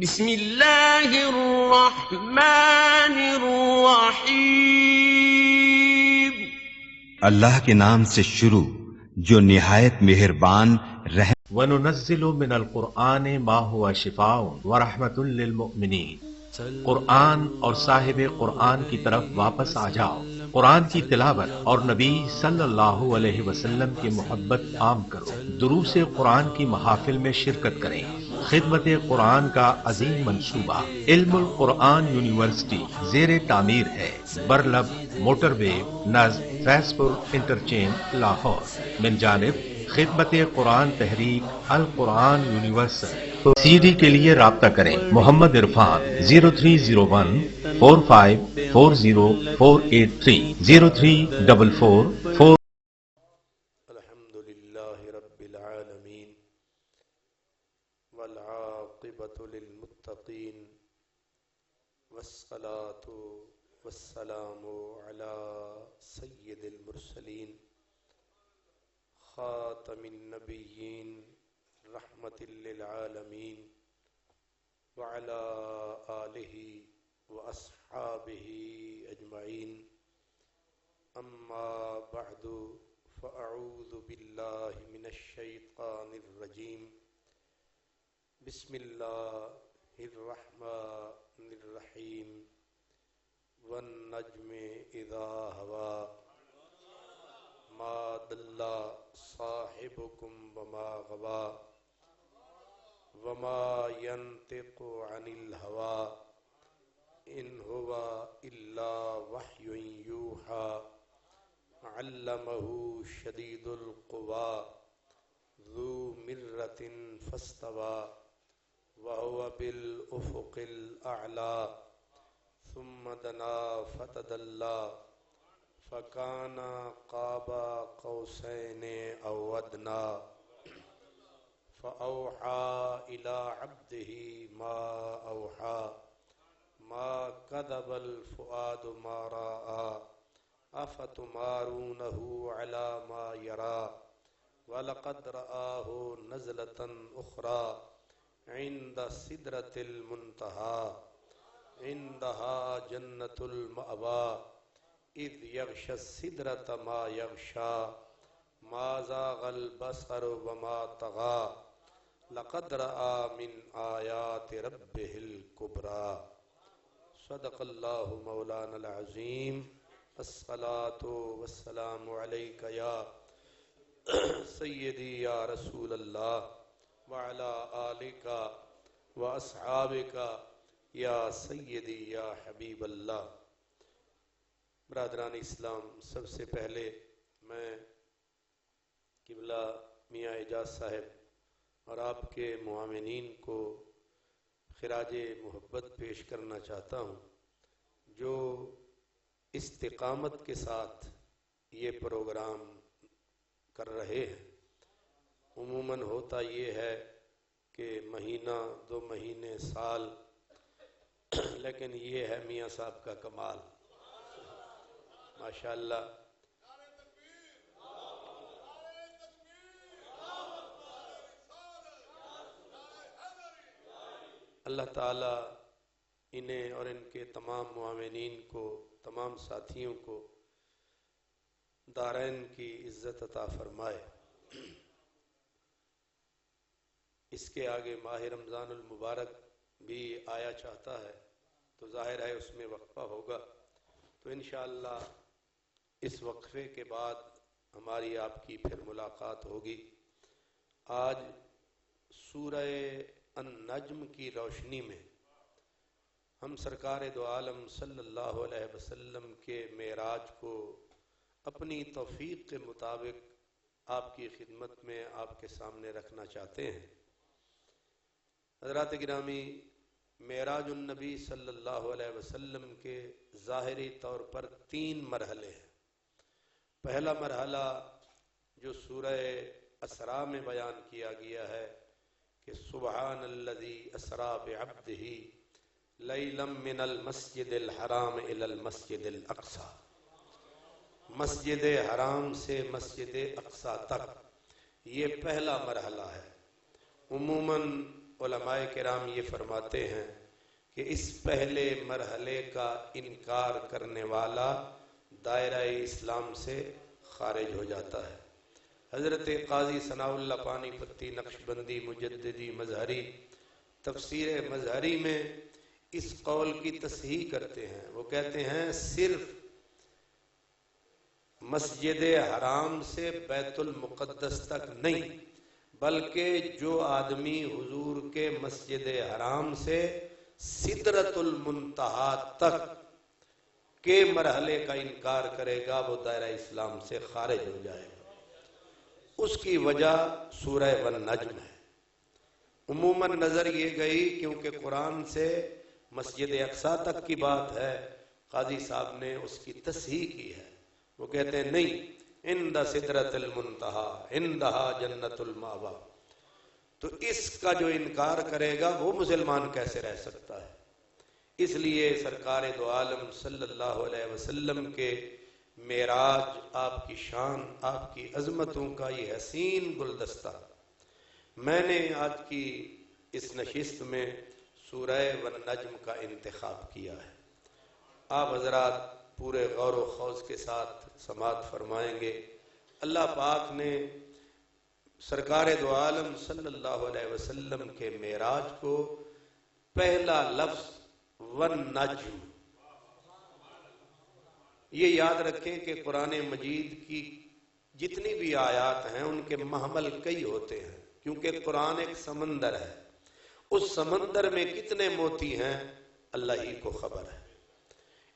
بسم اللہ الرحمن الرحیم۔ اللہ کے نام سے شروع جو نہایت مہربان رحم۔ وَنُنَزِّلُ مِنَ الْقُرْآنِ مَا هُوَ شِفَاءٌ وَرَحْمَةٌ لِّلْمُؤْمِنِينَ۔ قرآن اور صاحب قرآن کی طرف واپس آ جاؤ، قرآن کی تلاوت اور نبی صلی اللہ علیہ وسلم کی محبت عام کرو، دروس قرآن کی محافل میں شرکت کریں۔ خدمت قرآن کا عظیم منصوبہ علم القرآن یونیورسٹی زیر تعمیر ہے، برلب موٹر وے نزد فیض پور انٹرچینج لاہور، من جانب خدمت قرآن تحریک القرآن یونیورسل۔ سی ڈی کے لیے رابطہ کریں محمد عرفان 030145404830 0344 الحمد للہ رب العالمین والعاقبۃ للمتقین والصلاة والسلام علی سید المرسلین خاتم النبیین رحمت للعالمین وعلی آلہ واصحابہ اجمعین، اما بعد فاعوذ باللہ من الشیطان الرجیم، بسم اللہ الرحمن الرحیم، والنجم اذا ہوا ما ضل صاحبکم وما غوا وما ينطق عن الهوى ان هو الا وحی یوحى علمه شدید القوى ذو مرة فاستوى وهو بالأفق الأعلى ثم دنا فتدلى فكان قاب قوسين أو أدنى فأوحى إلى عبده ما أوحى ما كذب الفؤاد ما رأى أفتمارونه على ما يرى ولقد رآه نزلة أخرى عند سدرة المنتهى عندها جنة المأوى إذ يغشى السدرة ما يغشى ما زاغ البصر وما طغى لقد رأى من آيات ربه الكبرى صدق الله مولانا العظيم الصلاة والسلام عليك يا سيدي يا رسول الله وعلى آلك واصحابك یا سیدی یا حبیب اللہ۔ برادران اسلام، سب سے پہلے میں قبلہ میاں اعجاز صاحب اور آپ کے معاونین کو خراج محبت پیش کرنا چاہتا ہوں جو استقامت کے ساتھ یہ پروگرام کر رہے ہیں۔ عموماً ہوتا یہ ہے کہ مہینہ 2 مہینے سال، لیکن یہ ہے میاں صاحب کا کمال، ماشاءاللہ۔ اللہ تعالیٰ انہیں اور ان کے تمام معاونین کو، تمام ساتھیوں کو دارین کی عزت عطا فرمائے۔ اس کے آگے ماہ رمضان المبارک بھی آیا چاہتا ہے، تو ظاہر ہے اس میں وقفہ ہوگا، تو انشاءاللہ اس وقفے کے بعد ہماری آپ کی پھر ملاقات ہوگی۔ آج سورہ النجم کی روشنی میں ہم سرکار دو عالم صلی اللہ علیہ وسلم کے معراج کو اپنی توفیق کے مطابق آپ کی خدمت میں آپ کے سامنے رکھنا چاہتے ہیں۔ حضرات گرامی، معراج النبی صلی اللہ علیہ وسلم کے ظاہری طور پر 3 مرحلے ہیں۔ پہلا مرحلہ جو سورہ اسراء میں بیان کیا گیا ہے کہ سبحان الذی اسریٰ بعبدہ لیلا من المسجد الحرام الی المسجد الاقصی، مسجد حرام سے مسجد اقصی تک، یہ پہلا مرحلہ ہے۔ عموماً علماء کرام یہ فرماتے ہیں کہ اس پہلے مرحلے کا انکار کرنے والا دائرہ اسلام سے خارج ہو جاتا ہے۔ حضرت قاضی ثناء اللہ پانی پتی نقشبندی مجددی مظہری تفسیر مظہری میں اس قول کی تصحیح کرتے ہیں۔ وہ کہتے ہیں صرف مسجد حرام سے بیت المقدس تک نہیں، بلکہ جو آدمی حضور کے مسجد حرام سے سدرۃ المنتہا تک کے مرحلے کا انکار کرے گا وہ دائرہ اسلام سے خارج ہو جائے گا۔ اس کی وجہ سورہ والنجم ہے۔ عموماً نظر یہ گئی کیونکہ قرآن سے مسجد اقصیٰ تک کی بات ہے، قاضی صاحب نے اس کی تصحیح کی ہے۔ وہ کہتے ہیں نہیں، عند سدرۃ المنتہا عندہا جنت المأویٰ۔ تو اس کا جو انکار کرے گا وہ مسلمان کیسے رہ سکتا ہے؟ اس لیے سرکار دو عالم صلی اللہ علیہ وسلم کے معراج، آپ کی شان، آپ کی عظمتوں کا یہ حسین گلدستہ میں نے آج کی اس نشست میں سورہ والنجم کا انتخاب کیا ہے۔ آپ حضرات پورے غور و خوض کے ساتھ سماعت فرمائیں گے۔ اللہ پاک نے سرکار دو عالم صلی اللہ علیہ وسلم کے معراج کو پہلا لفظ والنجم، یہ یاد رکھیں کہ قرآن مجید کی جتنی بھی آیات ہیں ان کے محمل کئی ہوتے ہیں، کیونکہ قرآن ایک سمندر ہے۔ اس سمندر میں کتنے موتی ہیں اللہ ہی کو خبر ہے،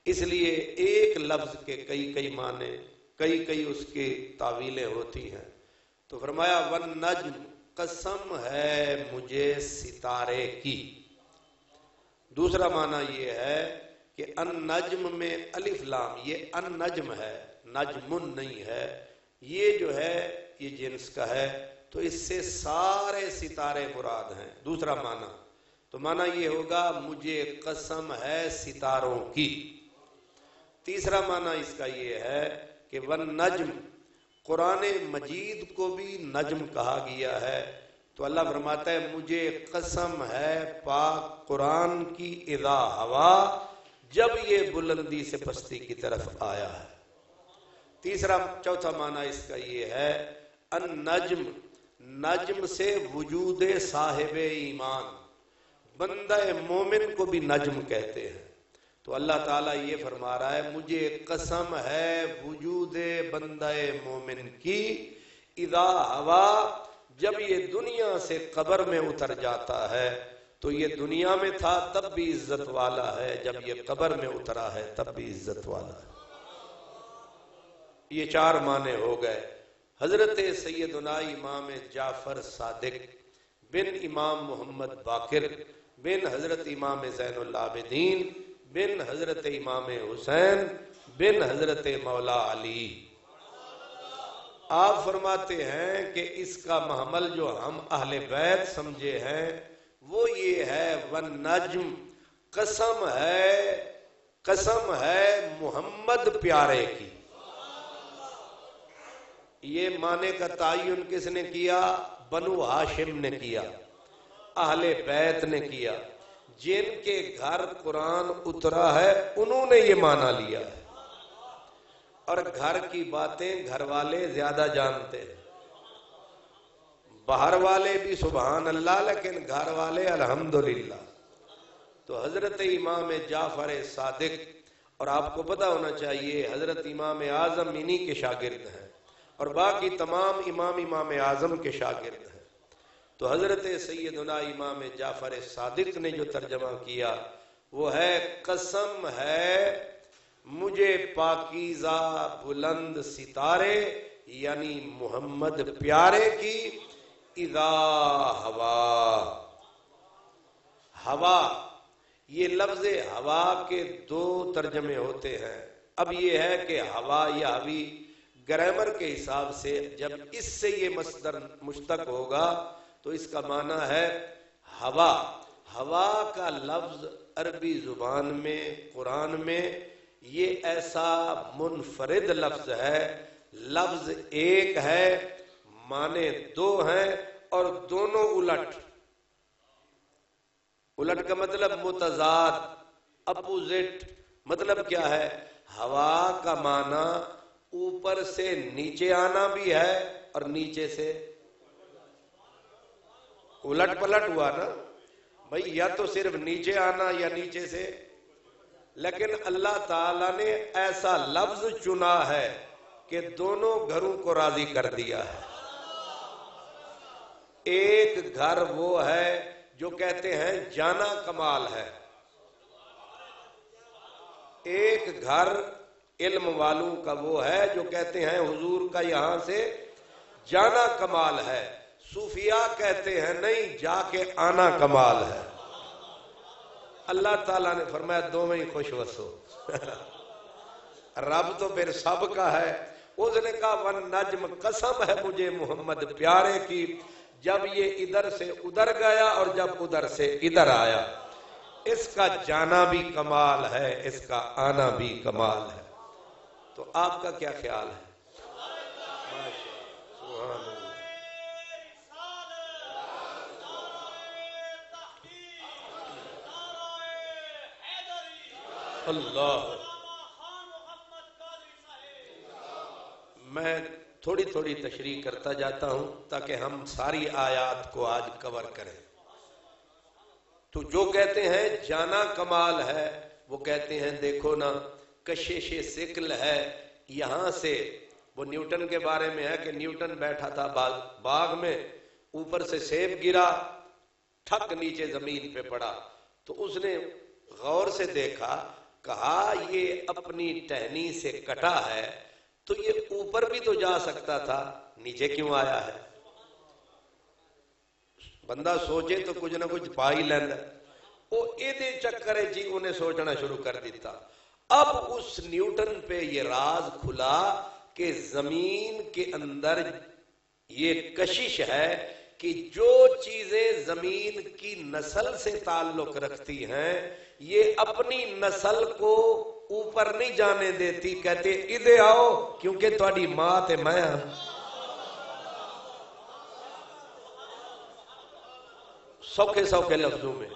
اس لیے ایک لفظ کے کئی معنی، کئی اس کی تعویلیں ہوتی ہیں۔ تو فرمایا والنجم، قسم ہے مجھے ستارے کی۔ دوسرا معنی یہ ہے کہ النجم میں الف لام، یہ النجم ہے، نجم نہیں ہے، یہ جو ہے یہ جنس کا ہے، تو اس سے سارے ستارے مراد ہیں۔ دوسرا معنی تو معنی یہ ہوگا مجھے قسم ہے ستاروں کی۔ تیسرا معنی اس کا یہ ہے کہ والنجم، قرآن مجید کو بھی نجم کہا گیا ہے، تو اللہ فرماتا ہے مجھے قسم ہے پاک قرآن کی اذا ہوا، جب یہ بلندی سے پستی کی طرف آیا ہے۔ چوتھا معنی اس کا یہ ہے النجم، نجم سے وجود صاحب ایمان، بندہ مومن کو بھی نجم کہتے ہیں۔ تو اللہ تعالیٰ یہ فرما رہا ہے مجھے قسم ہے وجود بندہ مومن کی اذا ہوا، جب یہ دنیا سے قبر میں اتر جاتا ہے، تو یہ دنیا میں تھا تب بھی عزت والا ہے، جب یہ قبر میں اترا ہے تب بھی عزت والا ہے۔ یہ چار معنی ہو گئے۔ حضرت سیدنا امام جعفر صادق بن امام محمد باقر بن حضرت امام زین العابدین بن حضرت امام حسین بن حضرت مولا علی، آپ فرماتے ہیں کہ اس کا محمل جو ہم اہل بیت سمجھے ہیں وہ یہ ہے والنجم، قسم ہے محمد پیارے کی۔ یہ معنی کا تعین کس نے کیا؟ بنو ہاشم نے کیا، اہل بیت نے کیا، جن کے گھر قرآن اترا ہے انہوں نے یہ معنی لیا ہے۔ اور گھر کی باتیں گھر والے زیادہ جانتے ہیں، باہر والے بھی سبحان اللہ، لیکن گھر والے الحمدللہ۔ تو حضرت امام جعفر صادق، اور آپ کو پتہ ہونا چاہیے حضرت امام اعظم انہی کے شاگرد ہیں، اور باقی تمام امام اعظم کے شاگرد ہیں۔ تو حضرت سیدنا امام جعفر صادق نے جو ترجمہ کیا وہ ہے قسم ہے مجھے پاکیزہ بلند ستارے یعنی محمد پیارے کی اذا ہوا۔ یہ لفظ ہوا کے دو ترجمے ہوتے ہیں۔ اب یہ ہے کہ ہوا یا ہوی گرامر کے حساب سے جب اس سے یہ مصدر مشتق ہوگا تو اس کا معنی ہے ہوا۔ ہوا کا لفظ عربی زبان میں قرآن میں یہ ایسا منفرد لفظ ہے، لفظ ایک ہے، معنی دو ہیں اور دونوں الٹ۔ الٹ کا مطلب متضاد، اپوزٹ، مطلب کیا ہے؟ ہوا کا معنی اوپر سے نیچے آنا بھی ہے اور نیچے سے الٹ پلٹ ہوا نا بھائی، یا تو صرف نیچے آنا یا نیچے سے، لیکن اللہ تعالی نے ایسا لفظ چنا ہے کہ دونوں گھروں کو راضی کر دیا ہے۔ ایک گھر وہ ہے جو کہتے ہیں جانا کمال ہے، ایک گھر علم والوں کا وہ ہے جو کہتے ہیں حضور کا یہاں سے جانا کمال ہے، صوفیاء کہتے ہیں نہیں، جا کے آنا کمال ہے۔ اللہ تعالیٰ نے فرمایا دو میں ہی خوش وسو۔ رب تو پھر سب کا ہے، اس نے کہا والنجم، قسم ہے مجھے محمد پیارے کی، جب یہ ادھر سے ادھر گیا اور جب ادھر سے ادھر آیا، اس کا جانا بھی کمال ہے، اس کا آنا بھی کمال ہے۔ تو آپ کا کیا خیال ہے؟ سبحان اللہ۔ میں تھوڑی تھوڑی تشریح کرتا جاتا ہوں تاکہ ہم ساری آیات کو آج کور کریں۔ تو جو کہتے ہیں جانا کمال ہے، وہ کہتے ہیں دیکھو نا، کشش ثقل ہے، یہاں سے وہ نیوٹن کے بارے میں ہے کہ نیوٹن بیٹھا تھا باغ میں، اوپر سے سیب گرا، ٹھک نیچے زمین پہ پڑا، تو اس نے غور سے دیکھا، کہا یہ اپنی ٹہنی سے کٹا ہے تو یہ اوپر بھی تو جا سکتا تھا، نیچے کیوں آیا ہے؟ بندہ سوچے تو کچھ نہ کچھ پا ہی لینا، وہ ایدے چکرے جی انہیں سوچنا شروع کر دیتا۔ اب اس نیوٹن پہ یہ راز کھلا کہ زمین کے اندر یہ کشش ہے کہ جو چیزیں زمین کی نسل سے تعلق رکھتی ہیں یہ اپنی نسل کو اوپر نہیں جانے دیتی، کہتے ادھر آؤ کیونکہ تہاڈی ماں تے میں ہاں۔ سوکھے سوکھے لفظوں میں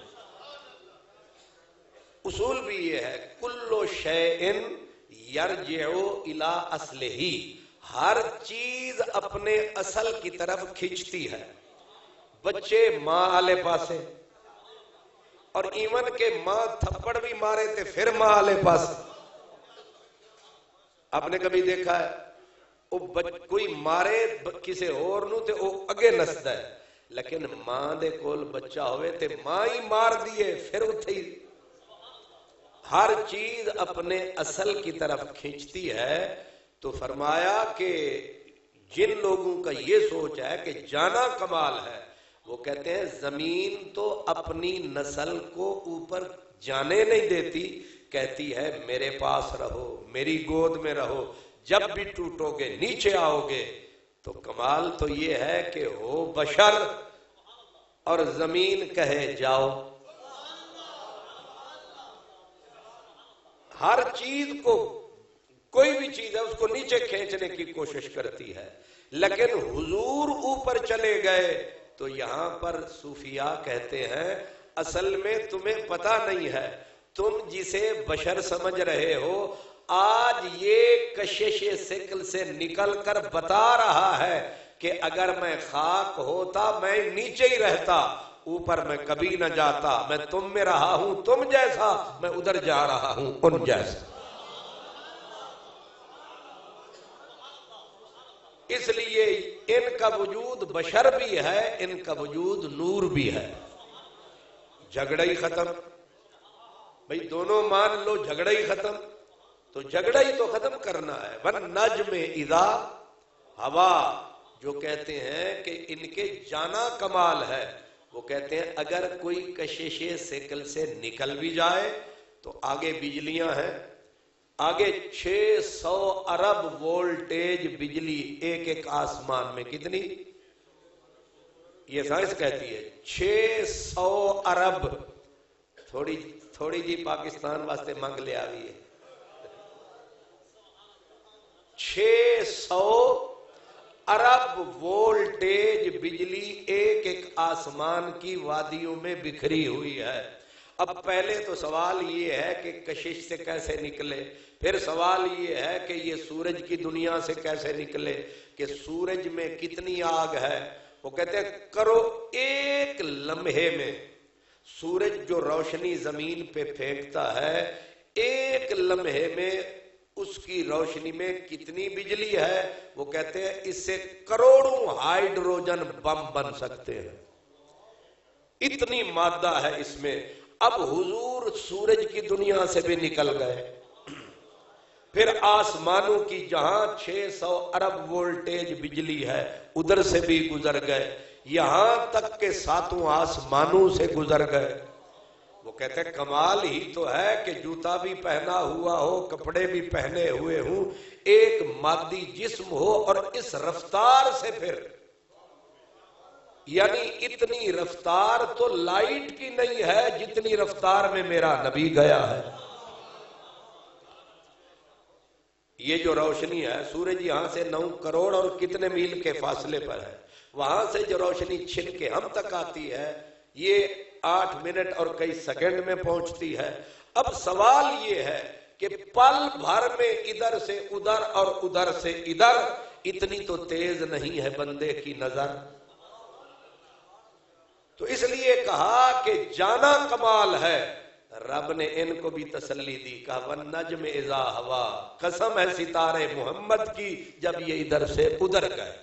اصول بھی یہ ہے، کلو شیء یرجع الی اصلہ، ہر چیز اپنے اصل کی طرف کھینچتی ہے۔ بچے ماں والے پاسے، اور ایون کے ماں تھپڑ بھی مارے تے پھر ماں والے پاسے۔ آپ نے کبھی دیکھا ہے کوئی مارے کسی اور نو تے وہ اگے نسدا ہے، لیکن ماں دے کول بچہ ہوئے تے ماں ہی مار دیے پھر اٹھے ہی۔ ہر چیز اپنے اصل کی طرف کھینچتی ہے۔ تو فرمایا کہ جن لوگوں کا یہ سوچ ہے کہ جانا کمال ہے، وہ کہتے ہیں زمین تو اپنی نسل کو اوپر جانے نہیں دیتی، کہتی ہے میرے پاس رہو، میری گود میں رہو، جب بھی ٹوٹو گے نیچے آؤ گے۔ تو کمال تو یہ ہے کہ ہو بشر اور زمین کہے جاؤ۔ ہر چیز کو، کوئی بھی چیز ہے اس کو نیچے کھینچنے کی کوشش کرتی ہے، لیکن حضور اوپر چلے گئے۔ تو یہاں پر صوفیاء کہتے ہیں اصل میں تمہیں پتہ نہیں ہے، تم جسے بشر سمجھ رہے ہو آج یہ کشش ثقل سے نکل کر بتا رہا ہے کہ اگر میں خاک ہوتا میں نیچے ہی رہتا، اوپر میں کبھی نہ جاتا، میں تم میں رہا ہوں تم جیسا، میں ادھر جا رہا ہوں ان جیسا۔ اس لیے ان کا وجود بشر بھی ہے، ان کا وجود نور بھی ہے۔ جھگڑا ہی ختم، بھئی دونوں مان لو، جھگڑا ہی ختم، تو جھگڑا ہی تو ختم کرنا ہے۔ والنجم اذا ہوا، جو کہتے ہیں کہ ان کے جانا کمال ہے، وہ کہتے ہیں اگر کوئی کشش ثقل سے نکل بھی جائے تو آگے بجلیاں ہیں، آگے 600 ارب وولٹیج بجلی ایک ایک آسمان میں، کتنی؟ یہ سائنس کہتی ہے 600 ارب، تھوڑی جی پاکستان واسطے مانگ لے آئی ہے، 600 ارب وولٹیج بجلی ایک ایک آسمان کی وادیوں میں بکھری ہوئی ہے. اب پہلے تو سوال یہ ہے کہ کشش سے کیسے نکلے، پھر سوال یہ ہے کہ یہ سورج کی دنیا سے کیسے نکلے، کہ سورج میں کتنی آگ ہے. وہ کہتے ہیں کرو ایک لمحے میں سورج جو روشنی زمین پہ پھینکتا ہے، ایک لمحے میں اس کی روشنی میں کتنی بجلی ہے. وہ کہتے ہیں اس سے کروڑوں ہائیڈروجن بم بن سکتے ہیں، اتنی مادہ ہے اس میں. اب حضور سورج کی دنیا سے بھی نکل گئے، پھر آسمانوں کی جہاں 600 ارب وولٹیج بجلی ہے ادھر سے بھی گزر گئے، یہاں تک کہ 7 آسمانوں سے گزر گئے. وہ کہتے ہیں کمال ہی تو ہے کہ جوتا بھی پہنا ہوا ہو، کپڑے بھی پہنے ہوئے ہوں، ایک مادی جسم ہو اور اس رفتار سے پھر، یعنی اتنی رفتار تو لائٹ کی نہیں ہے جتنی رفتار میں میرا نبی گیا ہے. یہ جو روشنی ہے، سورج یہاں سے 9 کروڑ اور کتنے میل کے فاصلے پر ہے، وہاں سے جو روشنی چھن کے ہم تک آتی ہے یہ 8 منٹ اور کئی سیکنڈ میں پہنچتی ہے. اب سوال یہ ہے کہ پل بھر میں ادھر سے ادھر اور ادھر سے ادھر، اتنی تو تیز نہیں ہے بندے کی نظر. تو اس لیے کہا کہ جانا کمال ہے. رب نے ان کو بھی تسلی دی، کہا والنجم اذا ہوا، قسم ہے ستارے محمد کی جب یہ ادھر سے ادھر گئے.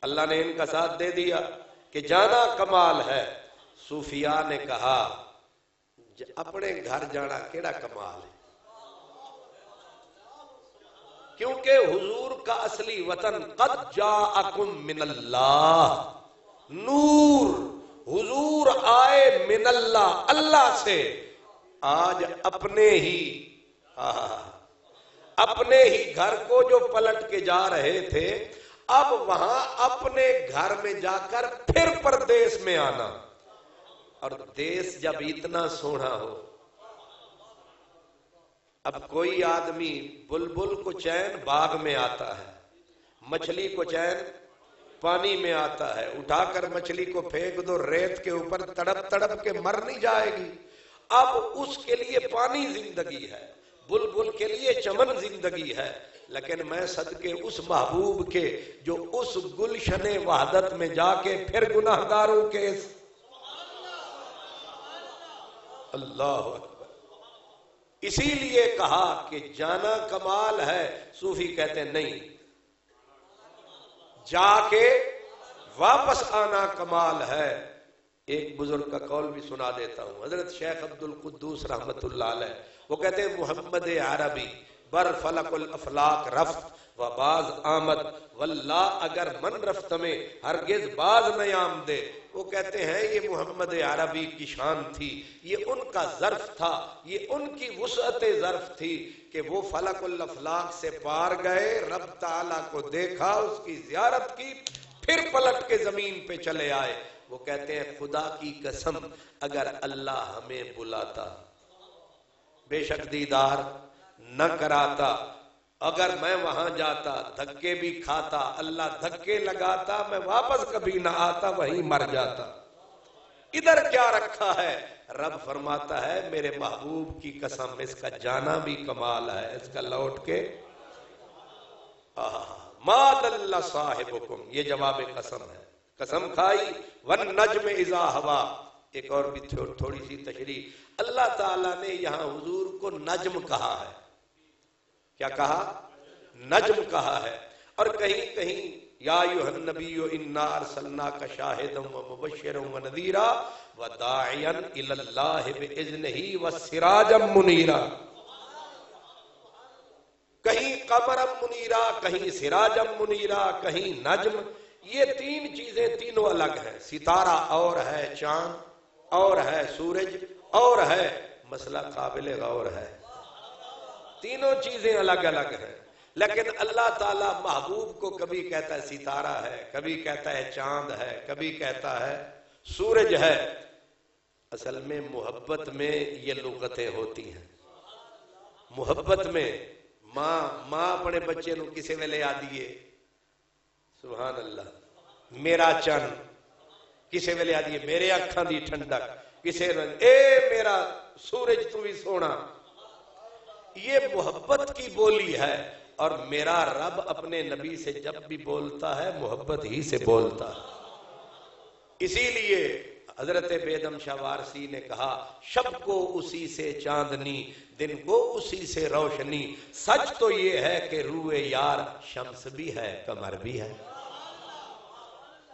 اللہ نے ان کا ساتھ دے دیا کہ جانا کمال ہے. صوفیاء نے کہا اپنے گھر جانا کیڑا کمال ہے، کیونکہ حضور کا اصلی وطن قد جاءکم من اللہ نور، حضور آئے من اللہ، اللہ سے. آج اپنے ہی گھر کو جو پلٹ کے جا رہے تھے، اب وہاں اپنے گھر میں جا کر پھر پردیس میں آنا. اور دیس جب اتنا سونا ہو، اب کوئی آدمی بلبل کو چین باغ میں آتا ہے، مچھلی کو چین پانی میں آتا ہے، اٹھا کر مچھلی کو پھینک دو ریت کے اوپر، تڑپ تڑپ کے مر نہیں جائے گی. اب اس کے لیے پانی زندگی ہے، بلبل کے لیے چمن زندگی ہے. لیکن میں صدقے اس محبوب کے جو اس گلشن وحدت میں جا کے پھر گناہگاروں کے اللہ اکبر. اسی لیے کہا کہ جانا کمال ہے. صوفی کہتے ہیں نہیں، جا کے واپس آنا کمال ہے. ایک بزرگ کا قول بھی سنا دیتا ہوں، حضرت شیخ عبد القدوس رحمت اللہ علیہ، وہ کہتے ہیں محمد عربی بر فلک الافلاق رفت و باز آمد واللہ اگر من رفت میں ہرگز باز نہ آمدے. وہ کہتے ہیں یہ محمد عربی کی شان تھی، یہ ان کا ظرف تھا، یہ ان کی وسعت ظرف تھی کہ وہ فلک الافلاق سے پار گئے، رب تعالیٰ کو دیکھا، اس کی زیارت کی، پھر پلٹ کے زمین پہ چلے آئے. وہ کہتے ہیں خدا کی قسم اگر اللہ ہمیں بلاتا، بے شک دیدار نہ کراتا، اگر میں وہاں جاتا دھکے بھی کھاتا، اللہ دھکے لگاتا، میں واپس کبھی نہ آتا، وہیں مر جاتا. ادھر کیا رکھا ہے؟ رب فرماتا ہے میرے محبوب کی قسم اس کا جانا بھی کمال ہے، اس کا لوٹ کے ما ضل صاحبکم، یہ جواب قسم ہے. قسم کھائی والنجم اذا ہوا. ایک اور بھی تھوڑی سی تشریح، اللہ تعالیٰ نے یہاں حضور کو نجم کہا ہے. کیا کہا؟ نجم کہا ہے. اور کہیں کہیں یا ایھا النبی انا ارسلناک شاہدا ومبشرا ونذیرا وداعیا الی اللہ باذنہ وسراجا منیرا. کہیں قمرا منیرا، کہیں سراجا منیرا، کہیں نجم. یہ 3 چیزیں تینوں الگ ہیں. ستارہ اور ہے، چاند اور ہے، سورج اور ہے. مسئلہ قابل غور ہے، تینوں چیزیں الگ الگ ہیں. لیکن اللہ تعالیٰ محبوب کو کبھی کہتا ہے ستارہ ہے، کبھی کہتا ہے چاند ہے، کبھی کہتا ہے سورج ہے. اصل میں محبت میں یہ لغتیں ہوتی ہیں. محبت میں ماں اپنے بچے نو کسے ویلے آدھی ہے سبحان اللہ میرا چن، کسے ویلے آدھی ہے میرے اکھاں دی ٹھنڈک، کسے اے میرا سورج تو بھی سونا. یہ محبت کی بولی ہے. اور میرا رب اپنے نبی سے جب بھی بولتا ہے محبت ہی سے بولتا ہے. اسی لیے حضرت بیدم شاہ وارسی نے کہا شب کو اسی سے چاندنی، دن کو اسی سے روشنی. سچ تو یہ ہے کہ روئے یار شمس بھی ہے قمر بھی ہے.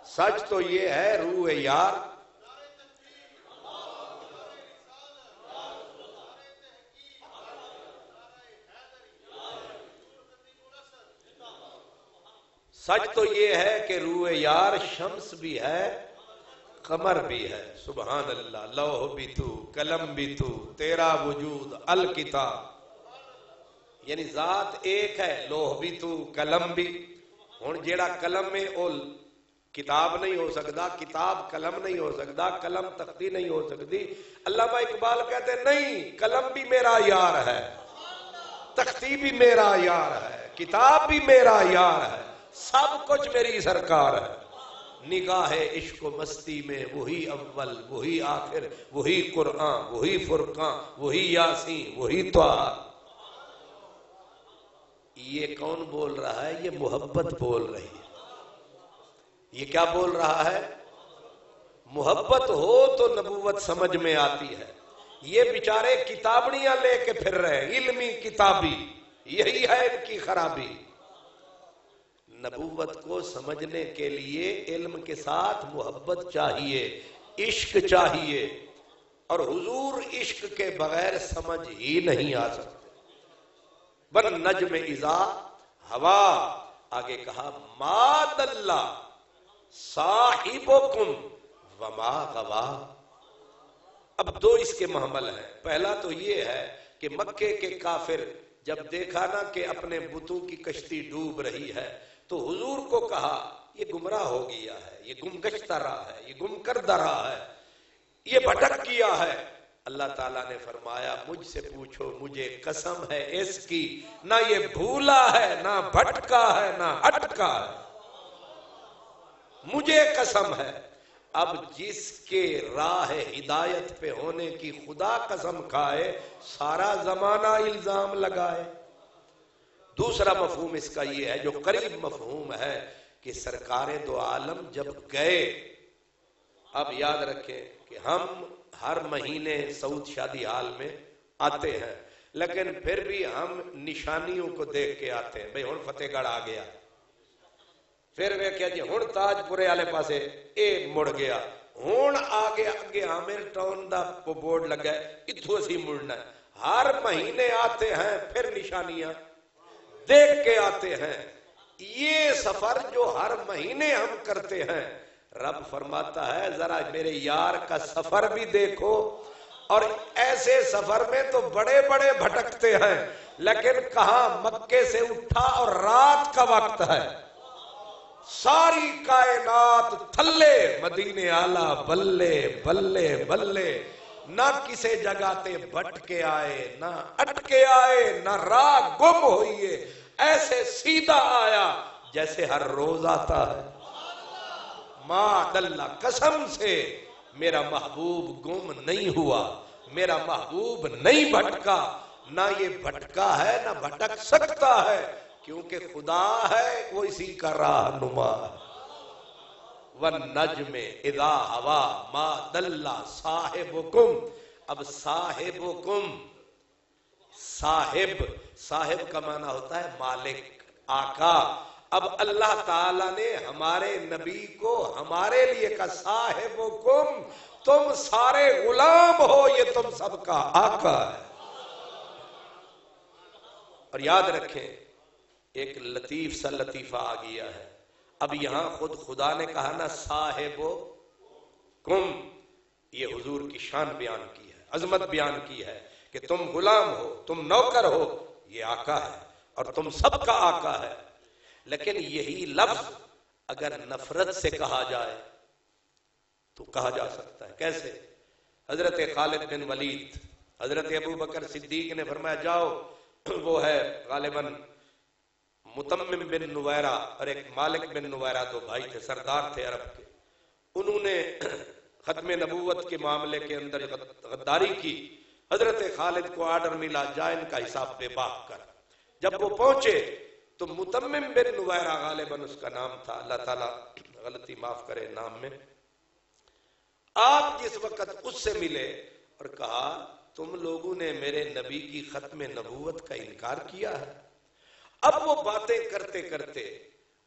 سچ تو یہ ہے روئے یار سچ تو یہ ہے کہ روئے یار شمس بھی ہے قمر بھی ہے. سبحان اللہ. لوح بھی تو قلم بھی تو تیرا وجود الکتاب. یعنی ذات ایک ہے، لوح بھی تو قلم بھی. ہن جیڑا قلم میں او کتاب نہیں ہو سکتا، کتاب قلم نہیں ہو سکتا، قلم تختی نہیں ہو سکتی. علامہ اقبال کہتے ہیں نہیں، قلم بھی میرا یار ہے، تختی بھی میرا یار ہے، کتاب بھی میرا یار ہے، سب کچھ میری سرکار ہے. نگاہ عشق و مستی میں وہی اول وہی آخر وہی قرآن وہی فرقان وہی یاسین وہی طٰہٰ. یہ کون بول رہا ہے؟ یہ محبت بول رہی ہے. یہ کیا بول رہا ہے؟ محبت ہو تو نبوت سمجھ میں آتی ہے. یہ بیچارے کتابڑیاں لے کے پھر رہے ہیں، علمی کتابی، یہی ہے ان کی خرابی. نبوت کو سمجھنے کے لیے علم کے ساتھ محبت چاہیے، عشق چاہیے، اور حضور عشق کے بغیر سمجھ ہی نہیں آ سکتے. بن نجم اذا ہوا، آگے کہا ما دل صاحبکم وما غوا. اب دو اس کے محمل ہیں. پہلا تو یہ ہے کہ مکے کے کافر جب دیکھا نا کہ اپنے بتوں کی کشتی ڈوب رہی ہے تو حضور کو کہا یہ گمراہ ہو گیا ہے، یہ گم گشتہ رہا ہے، یہ گم کردہ رہا ہے، یہ بھٹک گیا ہے. اللہ تعالیٰ نے فرمایا مجھ سے پوچھو، مجھے قسم ہے اس کی، نہ یہ بھولا ہے نہ بھٹکا ہے نہ اٹکا ہے، مجھے قسم ہے. اب جس کے راہ ہدایت پہ ہونے کی خدا قسم کھائے، سارا زمانہ الزام لگائے. دوسرا مفہوم اس کا یہ ہے جو قریب مفہوم ہے کہ سرکار دو عالم جب گئے، اب یاد رکھیں کہ ہم ہر مہینے سعود شادی حال میں آتے ہیں، لیکن پھر بھی ہم نشانیوں کو دیکھ کے آتے ہیں. بھئی ہن فتح گڑھ آ گیا، پھر وہ کیا جی ہن تاج پورے والے پاسے اے مڑ گیا، ہن آگے آگے عامر ٹاؤن دا بورڈ لگا ہے اتھوں اسی مڑنا ہے. ہر مہینے آتے ہیں، پھر نشانیاں دیکھ کے آتے ہیں. یہ سفر جو ہر مہینے ہم کرتے ہیں، رب فرماتا ہے ذرا میرے یار کا سفر بھی دیکھو. اور ایسے سفر میں تو بڑے بڑے بھٹکتے ہیں، لیکن کہاں مکے سے اٹھا اور رات کا وقت ہے، ساری کائنات تھلے، مدینے آلہ بلے بلے بلے. نہ کسی جگہ تے بٹ کے آئے، نہ اٹکے آئے، نہ راہ گم ہوئیے، ایسے سیدھا آیا جیسے ہر روز آتا ہے. ما دل، قسم سے میرا محبوب گم نہیں ہوا، میرا محبوب نہیں بھٹکا، نہ یہ بھٹکا ہے نہ بھٹک سکتا ہے، کیونکہ خدا ہے وہ اسی کا راہنما ہے. والنجم اذا ہوا ما دل صاحبکم. اب صاحبکم، صاحب کا معنی ہوتا ہے مالک، آقا. اب اللہ تعالیٰ نے ہمارے نبی کو ہمارے لیے کہا صاحبکم، تم سارے غلام ہو، یہ تم سب کا آقا ہے. اور یاد رکھیں ایک لطیف سا لطیفہ آ گیا ہے. اب یہاں خود خدا نے کہا نا صاحبکم، یہ حضور کی شان بیان کی ہے، عظمت بیان کی ہے کہ تم غلام ہو، تم نوکر ہو، یہ آقا ہے اور تم سب کا آقا ہے. لیکن یہی لفظ اگر نفرت سے کہا جائے تو کہا جا سکتا ہے. کیسے؟ حضرت خالد بن ولید، حضرت ابو بکر صدیق نے فرمایا جاؤ وہ ہے غالباً متمم بن نویرہ اور ایک مالک بن نویرہ، دو بھائی تھے، سردار تھے عرب کے. انہوں نے ختم نبوت کے معاملے کے اندر غداری کی. حضرت خالد کو آرڈر ملا جا ان کا حساب بے باک کر. جب وہ پہنچے تو متمم بن نویرہ غالباً اس کا نام تھا، اللہ تعالیٰ غلطی معاف کرے نام میں، آپ جس وقت اس سے ملے اور کہا تم لوگوں نے میرے نبی کی ختم نبوت کا انکار کیا ہے. اب وہ باتیں کرتے کرتے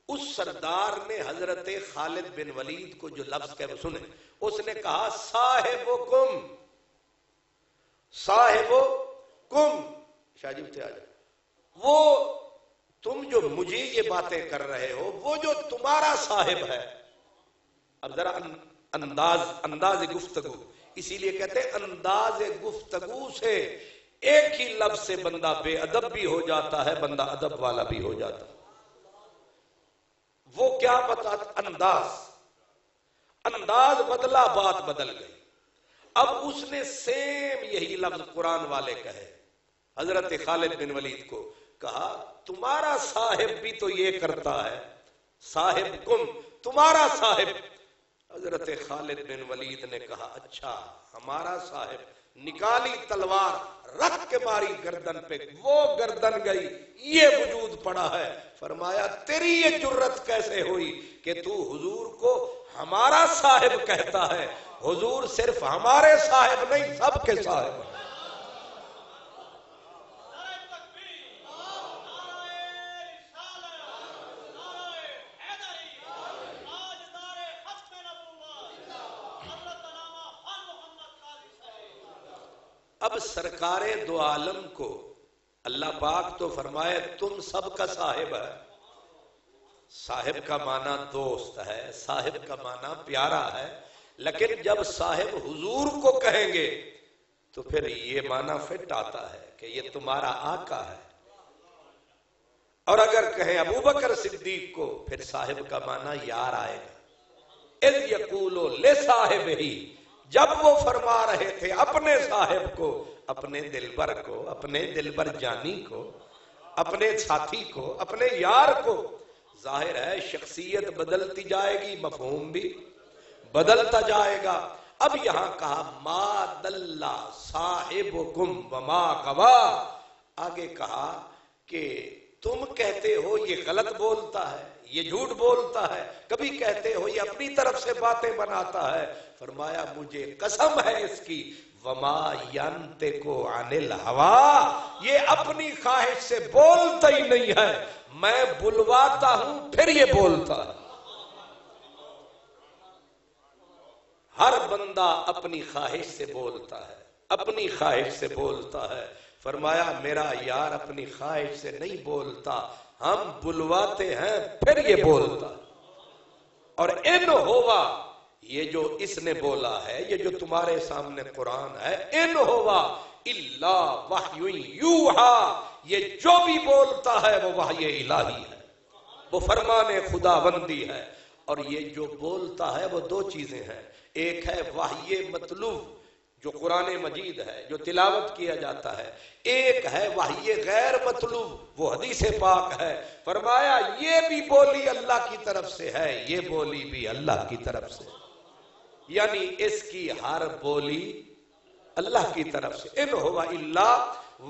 اس سردار نے حضرت خالد بن ولید کو جو لفظ کہ سنے، اس نے کہا صاحبکم، صاحبکم، شاہ جی تھے آج، وہ تم جو مجھے یہ باتیں کر رہے ہو وہ جو تمہارا صاحب ہے. اب ذرا انداز گفتگو، اسی لیے کہتے ہیں انداز گفتگو سے ایک ہی لفظ سے بندہ بے ادب بھی ہو جاتا ہے، بندہ ادب والا بھی ہو جاتا ہے. وہ کیا بتا، انداز بدلا، بات بدل گئی. اب اس نے سیم یہی لفظ قرآن والے کہے، حضرت خالد بن ولید کو کہا تمہارا صاحب بھی تو یہ کرتا ہے، صاحب کم، تمہارا صاحب. حضرت خالد بن ولید نے کہا اچھا ہمارا صاحب. نکالی تلوار، رکھ کے ماری گردن پہ، وہ گردن گئی، یہ وجود پڑا ہے. فرمایا تیری یہ جرت کیسے ہوئی کہ تو حضور کو ہمارا صاحب کہتا ہے؟ حضور صرف ہمارے صاحب نہیں، سب کے صاحب ہیں. اب سرکار دو عالم کو اللہ پاک تو فرمائے تم سب کا صاحب ہے. صاحب کا معنی دوست ہے، صاحب کا معنی پیارا ہے، لیکن جب صاحب حضور کو کہیں گے تو پھر یہ معنی فٹ آتا ہے کہ یہ تمہارا آقا ہے. اور اگر کہیں ابو بکر صدیق کو، پھر صاحب کا معنی یار آئے گا. اذ یقولو لصاحبہ، جب وہ فرما رہے تھے اپنے صاحب کو، اپنے دلبر کو، اپنے دلبر جانی کو، اپنے ساتھی کو، اپنے یار کو. ظاہر ہے شخصیت بدلتی جائے گی، مفہوم بھی بدلتا جائے گا. اب یہاں کہا ما دل صاحبکم وما غوا، آگے کہا کہ تم کہتے ہو یہ غلط بولتا ہے، یہ جھوٹ بولتا ہے، کبھی کہتے ہو یہ اپنی طرف سے باتیں بناتا ہے. فرمایا مجھے قسم ہے اس کی، وما ینطق عن الہوی، یہ اپنی خواہش سے بولتا ہی نہیں ہے، میں بلواتا ہوں پھر یہ بولتا ہے. ہر بندہ اپنی خواہش سے بولتا ہے، اپنی خواہش سے بولتا ہے. فرمایا میرا یار اپنی خواہش سے نہیں بولتا، ہم بلواتے ہیں پھر یہ بولتا. اور ان ہوا، یہ جو اس نے بولا ہے، یہ جو تمہارے سامنے قرآن ہے، ان ہوا الا وحی یوحا، یہ جو بھی بولتا ہے وہ وحی الہی ہے، وہ فرمان خداوندی ہے. اور یہ جو بولتا ہے وہ دو چیزیں ہیں، ایک ہے وحی مطلوب جو قرآن مجید ہے، جو تلاوت کیا جاتا ہے، ایک ہے وحی غیر مطلوب، وہ حدیث پاک ہے. فرمایا یہ بھی بولی اللہ کی طرف سے ہے، یہ بولی بھی اللہ کی طرف سے، یعنی اس کی ہر بولی اللہ کی طرف سے. ان ہوا الا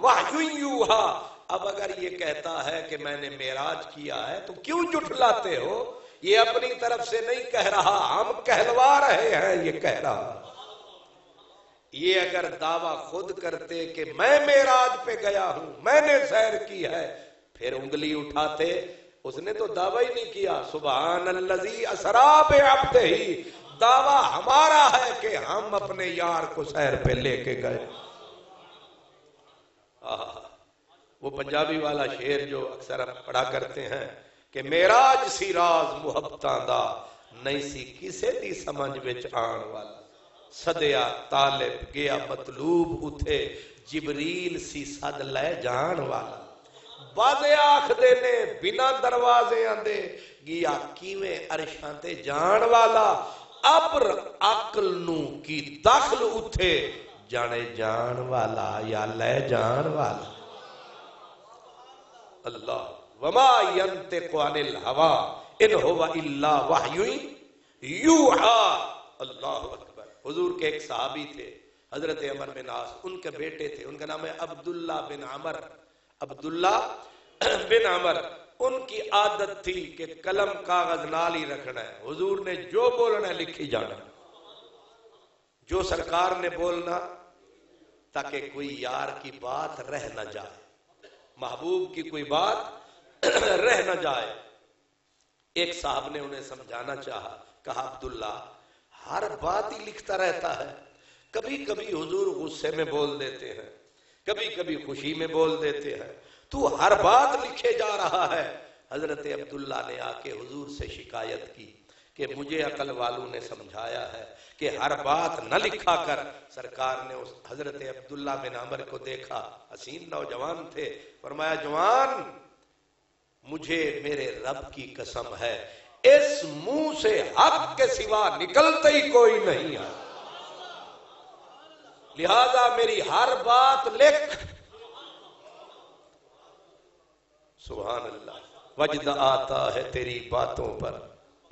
وحی یوحا. اب اگر یہ کہتا ہے کہ میں نے معراج کیا ہے تو کیوں جھٹلاتے ہو؟ یہ اپنی طرف سے نہیں کہہ رہا، ہم کہلوا رہے ہیں یہ کہہ رہا. یہ اگر دعویٰ خود کرتے کہ میں معراج پہ گیا ہوں، میں نے سیر کی ہے، پھر انگلی اٹھاتے. اس نے تو دعویٰ ہی نہیں کیا. سبحان الذی اسری بعبدہ، دعویٰ ہمارا ہے کہ ہم اپنے یار کو سیر پہ لے کے گئے. وہ پنجابی والا شعر جو اکثر ہم پڑھا کرتے ہیں کہ معراج سی راز محبتاں دا، نہیں سی کسے دی سمجھ وچ آن والا. سدیا طالب گیا مطلوب اتھے، جبریل سی سد لے جان والا. بازے آخ دینے بنا دروازے آندے، گیا کیویں عرشاں تے جان والا. ابر عقل نو کی دخل اتھے، جانے جان والا یا لے جان والا. اللہ وما ينطق عن الهوى ان هو الا وحی یوحی. اللہ اکبر. حضور کے ایک صحابی تھے حضرت عمر بن عاص، ان کے بیٹے تھے، ان کا نام ہے عبداللہ بن عمر. عبداللہ بن عمر. ان کی عادت تھی کہ قلم کاغذ نال ہی رکھنا ہے. حضور نے جو بولنا ہے لکھی جانا، جو سرکار نے بولنا، تاکہ کوئی یار کی بات رہ نہ جائے، محبوب کی کوئی بات رہ نہ جائے. ایک صاحب نے انہیں سمجھانا چاہا، کہا عبداللہ ہر بات ہی لکھتا رہتا ہے، کبھی کبھی حضور غصے میں بول دیتے ہیں، کبھی کبھی خوشی میں بول دیتے ہیں، تو ہر بات لکھے جا رہا ہے. حضرت عبداللہ نے آ کے حضور سے شکایت کی کہ مجھے عقل والوں نے سمجھایا ہے کہ ہر بات نہ لکھا کر. سرکار نے اس حضرت عبداللہ بن عمر کو دیکھا، حسین نوجوان تھے، فرمایا جوان مجھے میرے رب کی قسم ہے اس منہ سے حق کے سوا نکلتا ہی کوئی نہیں ہے، لہذا میری ہر بات لکھ. سبحان اللہ. وجد آتا ہے تیری باتوں پر،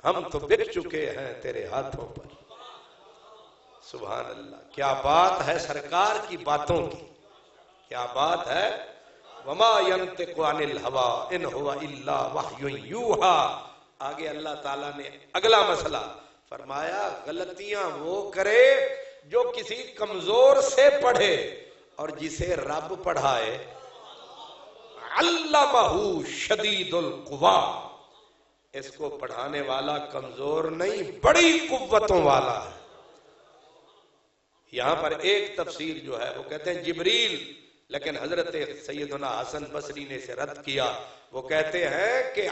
ہم تو بک چکے ہیں تیرے ہاتھوں پر. سبحان اللہ. کیا بات ہے سرکار کی باتوں کی، کیا بات ہے. وما ينطق عن الهوى ان هو الا وحی یوحی. آگے اللہ تعالیٰ نے اگلا مسئلہ فرمایا غلطیاں وہ کرے جو کسی کمزور سے پڑھے اور جسے رب پڑھائے. علمہ شدید القوا. اس کو پڑھانے والا کمزور نہیں، بڑی قوتوں والا ہے. یہاں پر ایک تفسیر جو ہے وہ کہتے ہیں جبریل، لیکن حضرت سیدنا حسن بصری نے اسے رد کیا. وہ کہتے ہیں کہ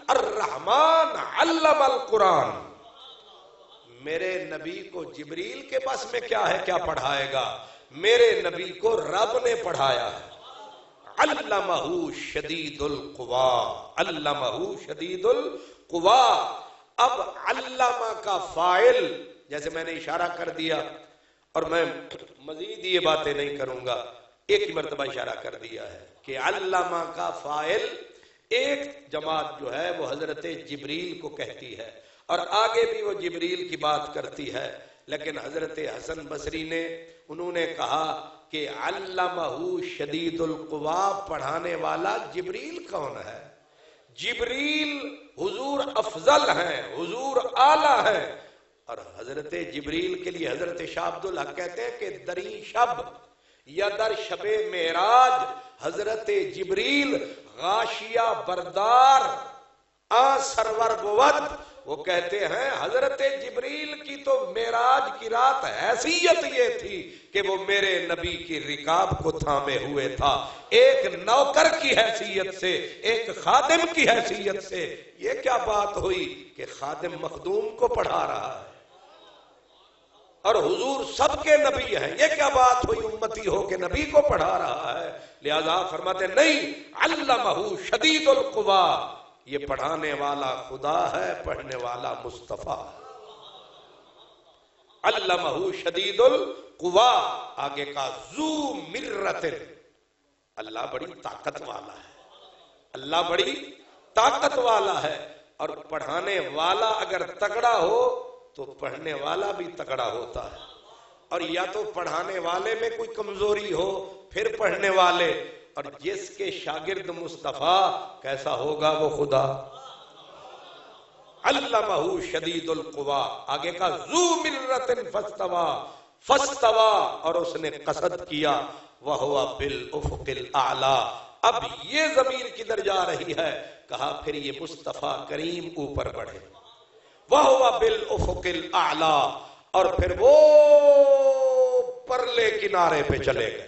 الرحمن علم القرآن. میرے نبی کو جبریل کے پاس میں کیا ہے، کیا پڑھائے گا؟ میرے نبی کو رب نے پڑھایا ہے. علمہ شدید القوا، علمہ شدید القوا. اب علمہ کا فاعل، جیسے میں نے اشارہ کر دیا اور میں مزید یہ باتیں نہیں کروں گا، ایک ہی مرتبہ اشارہ کر دیا ہے کہ علمہ کا فاعل ایک جماعت جو ہے وہ حضرت جبریل کو کہتی ہے اور آگے بھی وہ جبریل کی بات کرتی ہے. لیکن حضرت حسن بصری نے انہوں نے کہا کہ علمہ شدید القوا پڑھانے والا جبریل کون ہے؟ جبریل حضور افضل ہیں، حضور اعلیٰ ہیں. اور حضرت جبریل کے لیے حضرت شاہ عبدالحق کہتے ہیں کہ دری شب یا در شب معراج حضرت جبریل غاشیہ بردار سرور بود. وہ کہتے ہیں حضرت جبریل کی تو معراج کی رات حیثیت یہ تھی کہ وہ میرے نبی کی رکاب کو تھامے ہوئے تھا، ایک نوکر کی حیثیت سے، ایک خادم کی حیثیت سے. یہ کیا بات ہوئی کہ خادم مخدوم کو پڑھا رہا ہے اور حضور سب کے نبی ہیں. یہ کیا بات ہوئی امتی ہو کے نبی کو پڑھا رہا ہے. لہذا فرماتے نہیں علمہ شدید القوا. یہ پڑھانے والا خدا ہے، پڑھنے والا مصطفیٰ. علمہ شدید القوا. آگے کا ذو مرت. اللہ بڑی طاقت والا ہے، اللہ بڑی طاقت والا ہے. اور پڑھانے والا اگر تگڑا ہو تو پڑھنے والا بھی تگڑا ہوتا ہے. اور یا تو پڑھانے والے میں کوئی کمزوری ہو پھر پڑھنے والے. اور جس کے شاگرد مصطفیٰ کیسا ہوگا وہ خدا. علمہ شدید القوا. آگے کا ذو مرت فاستوى. فاستوى اور اس نے قصد کیا. وہو بالافق الاعلی. اب یہ ضمیر کدھر جا رہی ہے؟ کہا پھر یہ مصطفیٰ کریم اوپر بڑھے. وہو بالافق الاعلی. اور پھر وہ پرلے کنارے پہ چلے گئے،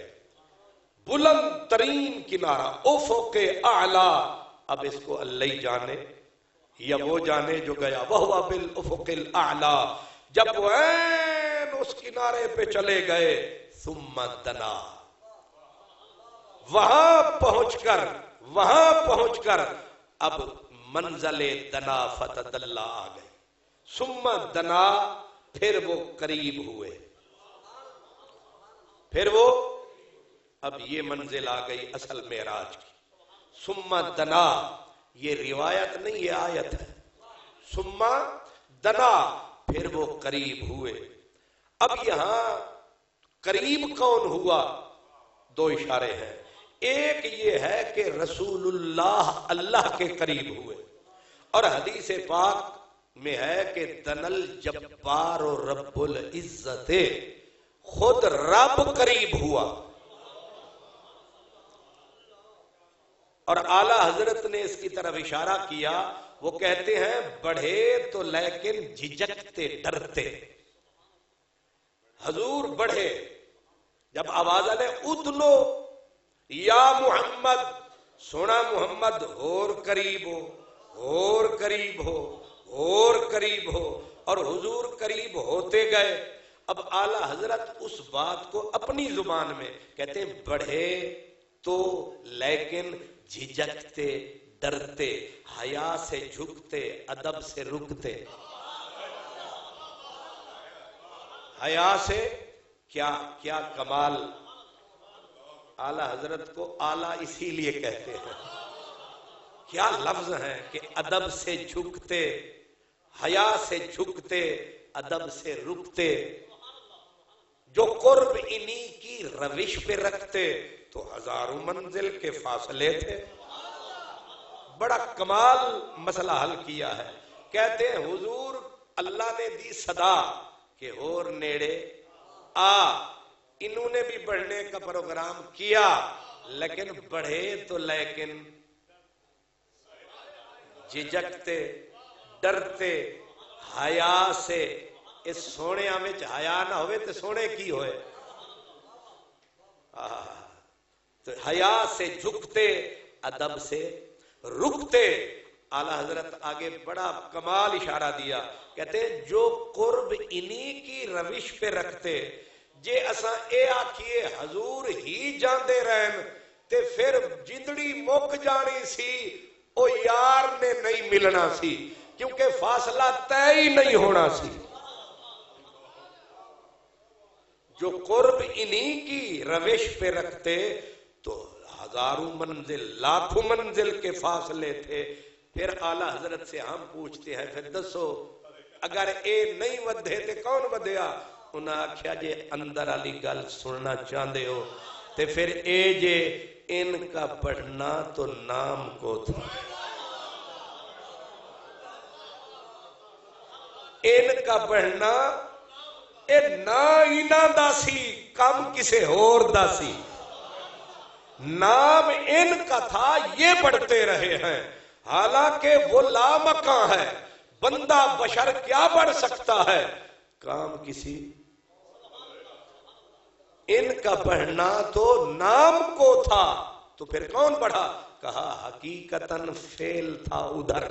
بلند ترین کنارہ افق اعلی. اب اس کو اللہ ہی جانے یا وہ جانے جو گیا. وہو بالافق الاعلی. جب وہ عین اس کنارے پہ چلے گئے، ثم دنا. وہاں پہنچ کر اب منزل دنا فتدلہ آ گئے. ثم دنا پھر وہ قریب ہوئے. پھر وہ اب یہ منزل آ گئی اصل معراج کی. ثم دنا، یہ روایت نہیں، یہ آیت ہے. ثم دنا، پھر وہ قریب ہوئے. اب یہاں قریب کون ہوا؟ دو اشارے ہیں. ایک یہ ہے کہ رسول اللہ کے قریب ہوئے، اور حدیث پاک میں ہے کہ دنل جبار و رب العزت، خود رب قریب ہوا. اور اعلی حضرت نے اس کی طرف اشارہ کیا، وہ کہتے ہیں بڑھے تو لیکن جھجکتے ڈرتے. حضور بڑھے، جب آواز آئے ادنو یا محمد، سونا محمد اور قریب ہو، اور قریب ہو، اور قریب ہو، اور حضور قریب ہوتے گئے. اب اعلی حضرت اس بات کو اپنی زبان میں کہتے ہیں بڑھے تو لیکن جھجکتے ڈرتے، حیا سے جھکتے، ادب سے رکتے. حیا سے کیا کمال. اعلی حضرت کو اعلیٰ اسی لیے کہتے ہیں. کیا لفظ ہیں کہ ادب سے جھکتے، حیا سے جھکتے، ادب سے رکتے. جو قرب انہی کی روش پہ رکھتے تو ہزاروں منزل کے فاصلے تھے. بڑا کمال مسئلہ حل کیا ہے. کہتے ہیں حضور اللہ نے دی صدا کہ اور نیڑے آ. انہوں نے بھی بڑھنے کا پروگرام کیا، لیکن بڑھے تو لیکن جھجکتے ڈرتے حیا سے. اس سونے میں حیا نہ ہوئے تو سونے کی ہوئے. تو حیا سے جھکتے، ادب سے رکتے. اعلی حضرت آگے بڑا کمال اشارہ دیا، کہتے ہیں جو قرب انہی کی روش پہ رکھتے. جے اساں اے آکھیے حضور ہی جاندے رہن تے پھر جندڑی مک جانی سی، او یار نے نہیں ملنا سی، کیونکہ فاصلہ طے ہی نہیں ہونا سی. جو قرب انہی کی روش پہ رکھتے تو ہزاروں منزل، لاکھوں منزل کے فاصلے تھے. پھر اعلی حضرت سے ہم پوچھتے ہیں پھر دسو اگر اے نہیں ودھے تے کون ودھیا؟ انہاں آکھیا جے اندر والی گل سننا چاہتے ہو تے پھر اے جے ان کا پڑھنا تو نام کو تھا. ان کا پڑھنا اے نا انہاں دا سی، کم کسے اور دا سی. نام ان کا تھا، یہ پڑھتے رہے ہیں. حالانکہ وہ لامکاں ہے، بندہ بشر کیا بڑھ سکتا ہے، کام کسی. ان کا پڑھنا تو نام کو تھا، تو پھر کون پڑھا؟ کہا حقیقتاً فعل تھا ادھر.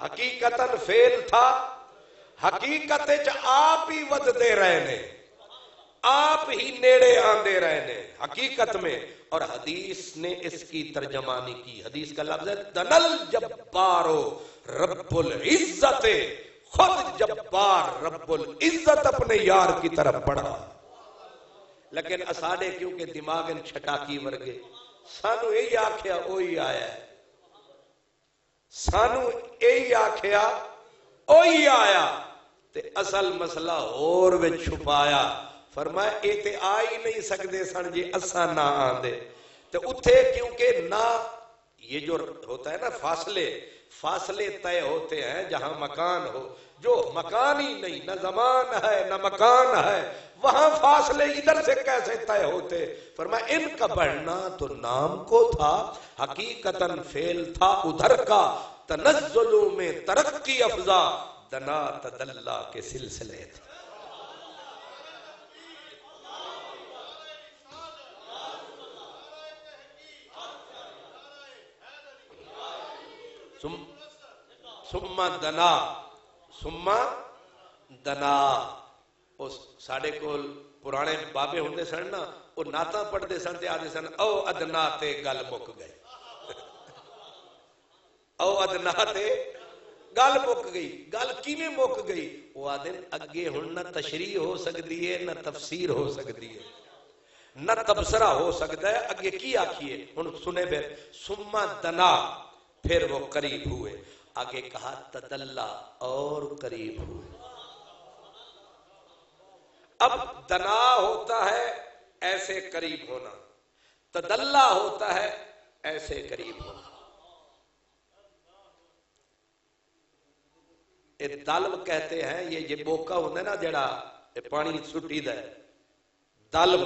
حقیقتاً فعل تھا. حقیقت آپ ہی ودتے رہنے، آپ ہی نیڑے آندے رہنے حقیقت میں. اور حدیث نے اس کی ترجمانی کی. حدیث کا لفظ ہے دنل جبارو رب العزت، خود جبار رب العزت اپنے یار کی طرف بڑھا. لیکن اساڑے کیونکہ دماغ ان چھٹاکی ورگے سانو یہی آکھیا اوہی آیا ہے، سانو یہی آکھیا اوہی آیا، تے اصل مسئلہ اور وچ چھپایا. فرمایا اے تے آ ہی نہیں سکتے سن جی اساں نہ آندے. تے اتھے کیونکہ نہ یہ جو ہوتا ہے نا فاصلے طے ہوتے ہیں جہاں مکان ہو. جو مکان ہی نہیں، نہ زمان ہے نہ مکان ہے، وہاں فاصلے ادھر سے کیسے طے ہوتے؟ فرمایا ان کا بڑھنا تو نام کو تھا، حقیقتاً فعل تھا ادھر کا. تنزلوں میں ترقی افزا، دنا تدلا کے سلسلے تھے. ثم دنا. اس ساڑے کو پرانے بابے ہوندے سن نا، وہ نعتاں پڑھتے سن تے آدھے سن او ادنا تے گل مک گئی. او ادنا تے گل مک گئی. گل کیویں مک گئی؟ وہ آدھے اگے ہن نہ تشریح ہو سکتی ہے نہ تفسیر ہو سکتی ہے. نہ تبصرہ ہو سکتا ہے. اگے کی آکھیے ہن سنے پھر ثم دنا پھر وہ قریب ہوئے. آگے کہا تدلا اور قریب ہوئے. اب دنا ہوتا ہے ایسے قریب ہونا, تدلا ہوتا ہے ایسے قریب ہونا. یہ دلب کہتے ہیں, یہ بوکا ہوتا ہے نا جڑا پانی سٹی دا ہے, دلب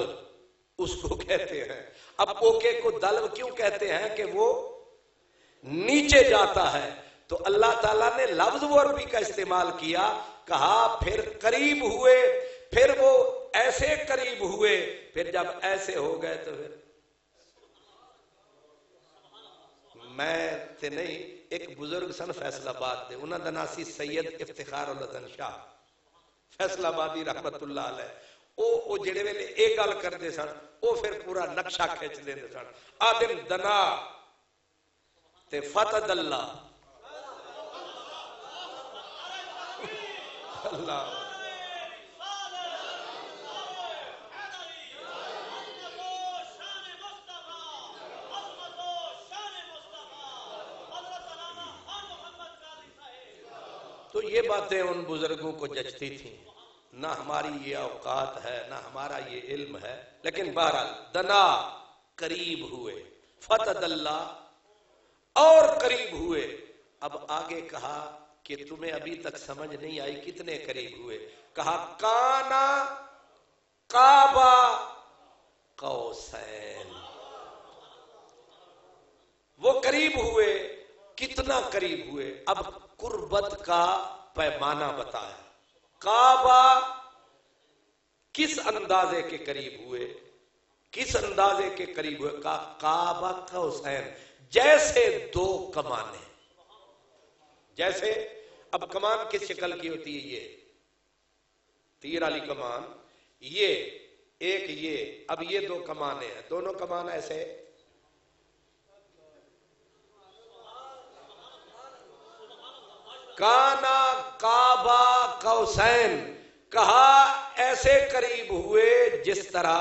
اس کو کہتے ہیں. اب اوکے کو دلب کیوں کہتے ہیں کہ وہ نیچے جاتا ہے. تو اللہ تعالیٰ نے لفظ وہ عربی کا استعمال کیا, کہا پھر قریب ہوئے, پھر وہ ایسے قریب ہوئے, پھر جب ایسے ہو گئے تو پھر میں تے نہیں, ایک بزرگ سن فیصل آباد دے, انہاں دا ناسی سید افتخار الحسن شاہ فیصل آبادی رحمت اللہ علیہ. او جڑے ویلے ایک گل کرتے سن او پھر پورا نقشہ کھچ دیندے سن. آدم دنا تے فتد اللہ اللہ تو یہ باتیں ان بزرگوں کو جچتی تھیں. نہ ہماری یہ اوقات ہے نہ ہمارا یہ علم ہے, لیکن بہرحال دنا قریب ہوئے, فتد اللہ اور قریب ہوئے. اب آگے کہا کہ تمہیں ابھی تک سمجھ نہیں آئی کتنے قریب ہوئے. کہا کانا قابا قوسین, وہ قریب ہوئے. کتنا قریب ہوئے؟ اب قربت کا پیمانہ بتایا. کعبہ کس اندازے کے قریب ہوئے, کس اندازے کے قریب ہوئے؟ کعبہ قوسین, جیسے دو کمانیں. جیسے اب کمان کس شکل کی ہوتی ہے؟ یہ تیر والی کمان, یہ ایک, یہ اب یہ دو کمانیں ہیں, دونوں کمان ایسے. کانا کعبہ قوسین, کہا ایسے قریب ہوئے جس طرح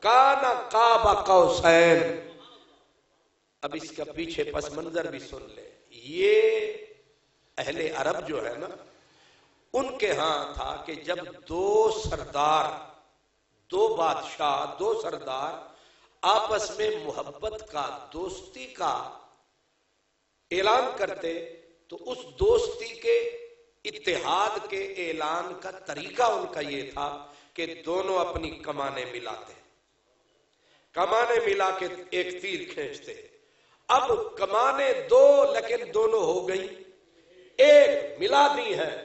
کانا کعبہ قوسین. اب اس کا پیچھے پس منظر بھی سن لے. یہ اہل عرب جو ہے نا, ان کے ہاں تھا کہ جب دو سردار, دو بادشاہ, دو سردار آپس میں محبت کا, دوستی کا اعلان کرتے تو اس دوستی کے اتحاد کے اعلان کا طریقہ ان کا یہ تھا کہ دونوں اپنی کمانیں ملاتے, کمانیں ملا کے ایک تیر کھینچتے. اب کمانیں دو لیکن دونوں ہو گئی ایک, ملا دی ہیں.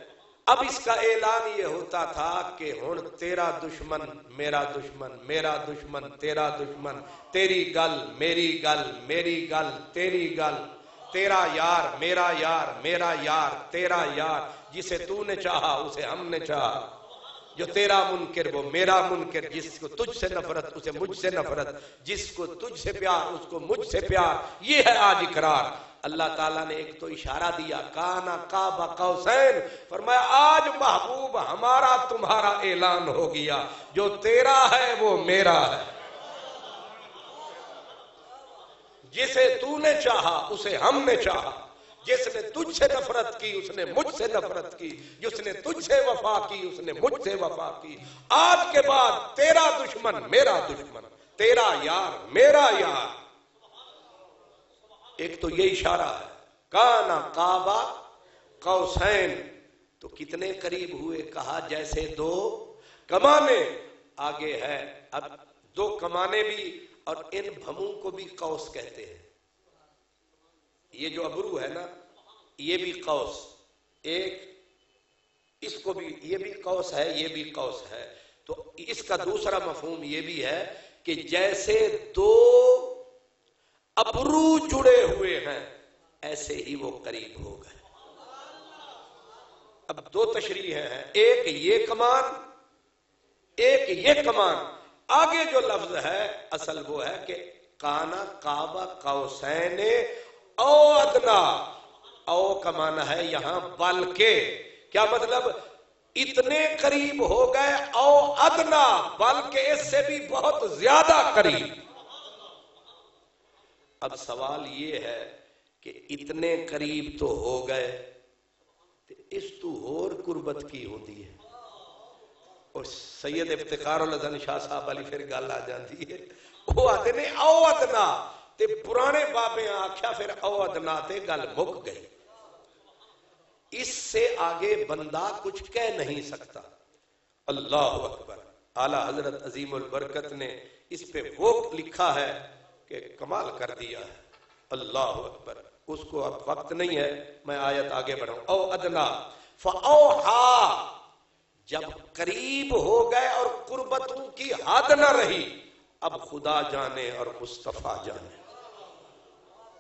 اب اس کا اعلان یہ ہوتا تھا کہ ہن تیرا دشمن میرا دشمن, میرا دشمن تیرا دشمن, تیری گل میری گل, میری گل تیری گل, تیرا یار میرا یار, میرا یار تیرا یار. جسے تو نے چاہا اسے ہم نے چاہا, جو تیرا منکر وہ میرا منکر, جس کو تجھ سے نفرت اسے مجھ سے نفرت, جس کو تجھ سے پیار اس کو مجھ سے پیار. یہ ہے آج اقرار. اللہ تعالیٰ نے ایک تو اشارہ دیا کانا قاب قوسین, فرمایا آج محبوب ہمارا تمہارا اعلان ہو گیا, جو تیرا ہے وہ میرا ہے. جسے تو نے چاہا اسے ہم نے چاہا, جس نے تجھ سے نفرت کی اس نے مجھ سے نفرت کی, جس نے تجھ سے وفا کی اس نے مجھ سے وفا کی. آج کے بعد تیرا دشمن میرا دشمن, تیرا یار میرا یار. ایک تو یہ اشارہ ہے کانا قابا قوسین, تو کتنے قریب ہوئے؟ کہا جیسے دو کمانے. آگے ہے اب دو کمانے بھی, اور ان بھموں کو بھی قوس کہتے ہیں. یہ جو ابرو ہے نا یہ بھی قوس, ایک اس کو بھی, یہ بھی قوس ہے یہ بھی قوس ہے. تو اس کا دوسرا مفہوم یہ بھی ہے کہ جیسے دو ابرو جڑے ہوئے ہیں ایسے ہی وہ قریب ہو گئے. اب دو تشریح ہیں, ایک یہ کمان ایک یہ کمان. آگے جو لفظ ہے اصل وہ ہے کہ کانا قاب قوسین او ادنا, او کا معنی ہے یہاں بلکہ. کیا مطلب؟ اتنے قریب ہو گئے او ادنا، بلکہ اس سے بھی بہت زیادہ قریب۔ اب سوال یہ ہے کہ اتنے قریب تو ہو گئے، اس تو اور قربت کی ہوتی ہے۔ اور سید افتخار الحسن شاہ صاحب والی پھر گل آ جاتی ہے، وہ آتے نے او ادنا تے پرانے بابے آکھیا پھر او ادنا تے گل مک گئی۔ اس سے آگے بندہ کچھ کہہ نہیں سکتا۔ اللہ اکبر۔ اعلی حضرت عظیم البرکت نے اس پہ وہ لکھا ہے کہ کمال کر دیا ہے۔ اللہ اکبر۔ اس کو اب وقت نہیں ہے، میں آیت آگے بڑھاؤں۔ او ادنا فاوحا، جب قریب ہو گئے اور قربتوں کی حد نہ رہی، اب خدا جانے اور مصطفیٰ جانے،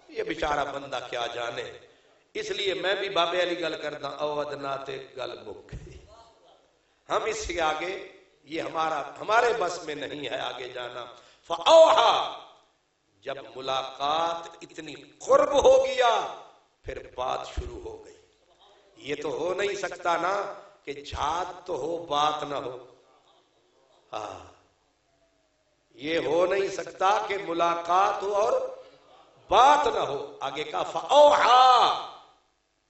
یہ بیچارہ بندہ کیا جانے۔ اس لیے میں بھی بابے علی گل کرتا، او ادنا تے گل مک گئی۔ ہم اس سے آگے، یہ ہمارے بس میں نہیں ہے آگے جانا۔ فاوحا، جب ملاقات اتنی قرب ہو گیا پھر بات شروع ہو گئی۔ یہ تو ہو نہیں سکتا نا کہ جھات تو ہو بات نہ ہو۔ یہ ہو نہیں سکتا کہ ملاقات ہو اور بات نہ ہو۔ آگے کا فاوحا،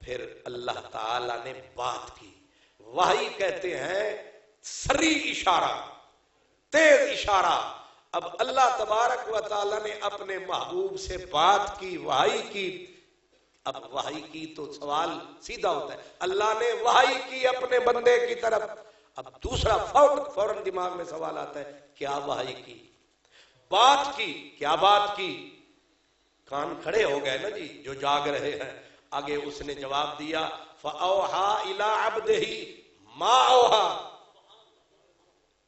پھر اللہ تعالی نے بات کی۔ وحی کہتے ہیں سری اشارہ، تیز اشارہ۔ اب اللہ تبارک و تعالی نے اپنے محبوب سے بات کی، وحی کی۔ اب وحی کی تو سوال سیدھا ہوتا ہے، اللہ نے وحی کی اپنے بندے کی طرف۔ اب دوسرا فوراً دماغ میں سوال آتا ہے، کیا وحی کی؟ بات کی، کیا بات کی؟ کان کھڑے ہو گئے نا جی جو جاگ رہے ہیں۔ آگے اس نے جواب دیا، فَأَوْحَا إِلَىٰ عَبْدِهِ مَا أَوْحَا۔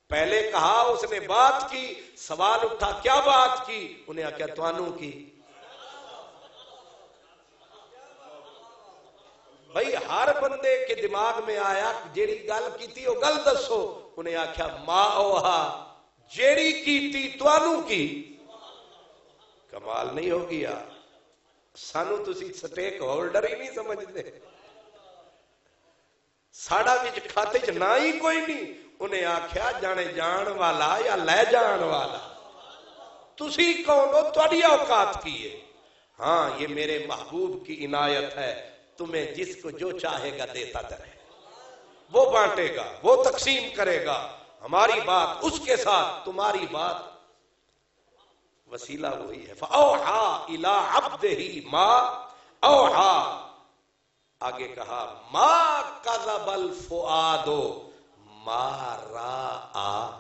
پہلے کہا اس نے بات کی، سوال اٹھا کیا بات کی؟ انہیں کیا توانوں کی؟ بھئی ہر بندے کے دماغ میں آیا جیڑی گل کی تھی وہ گل دسو۔ انہیں آکھیا ما اوہا، جیڑی کی تھی توانوں کی۔ کمال نہیں ہو گیا؟ سانو تسی سٹیک ہولڈر ہی نہیں سمجھتے، ساڑا وچ کھاتے چ نہ ہی کوئی نہیں۔ انہیں آکھیا جانے جان والا یا لے جان والا، تسی کون ہو؟ تواڈی اوقات کی ہے؟ ہاں یہ میرے محبوب کی عنایت ہے، تمہیں جس کو جو چاہے گا دیتا رہے، وہ بانٹے گا، وہ تقسیم کرے گا۔ ہماری بات اس کے ساتھ، تمہاری بات وسیلہ وہی ہے۔ فَأَوْحَا إِلَىٰ عَبْدِهِ مَا أَوْحَا۔ آگے کہا مَا كَذَبَ الْفُؤَادُ مَا رَأَىٰ،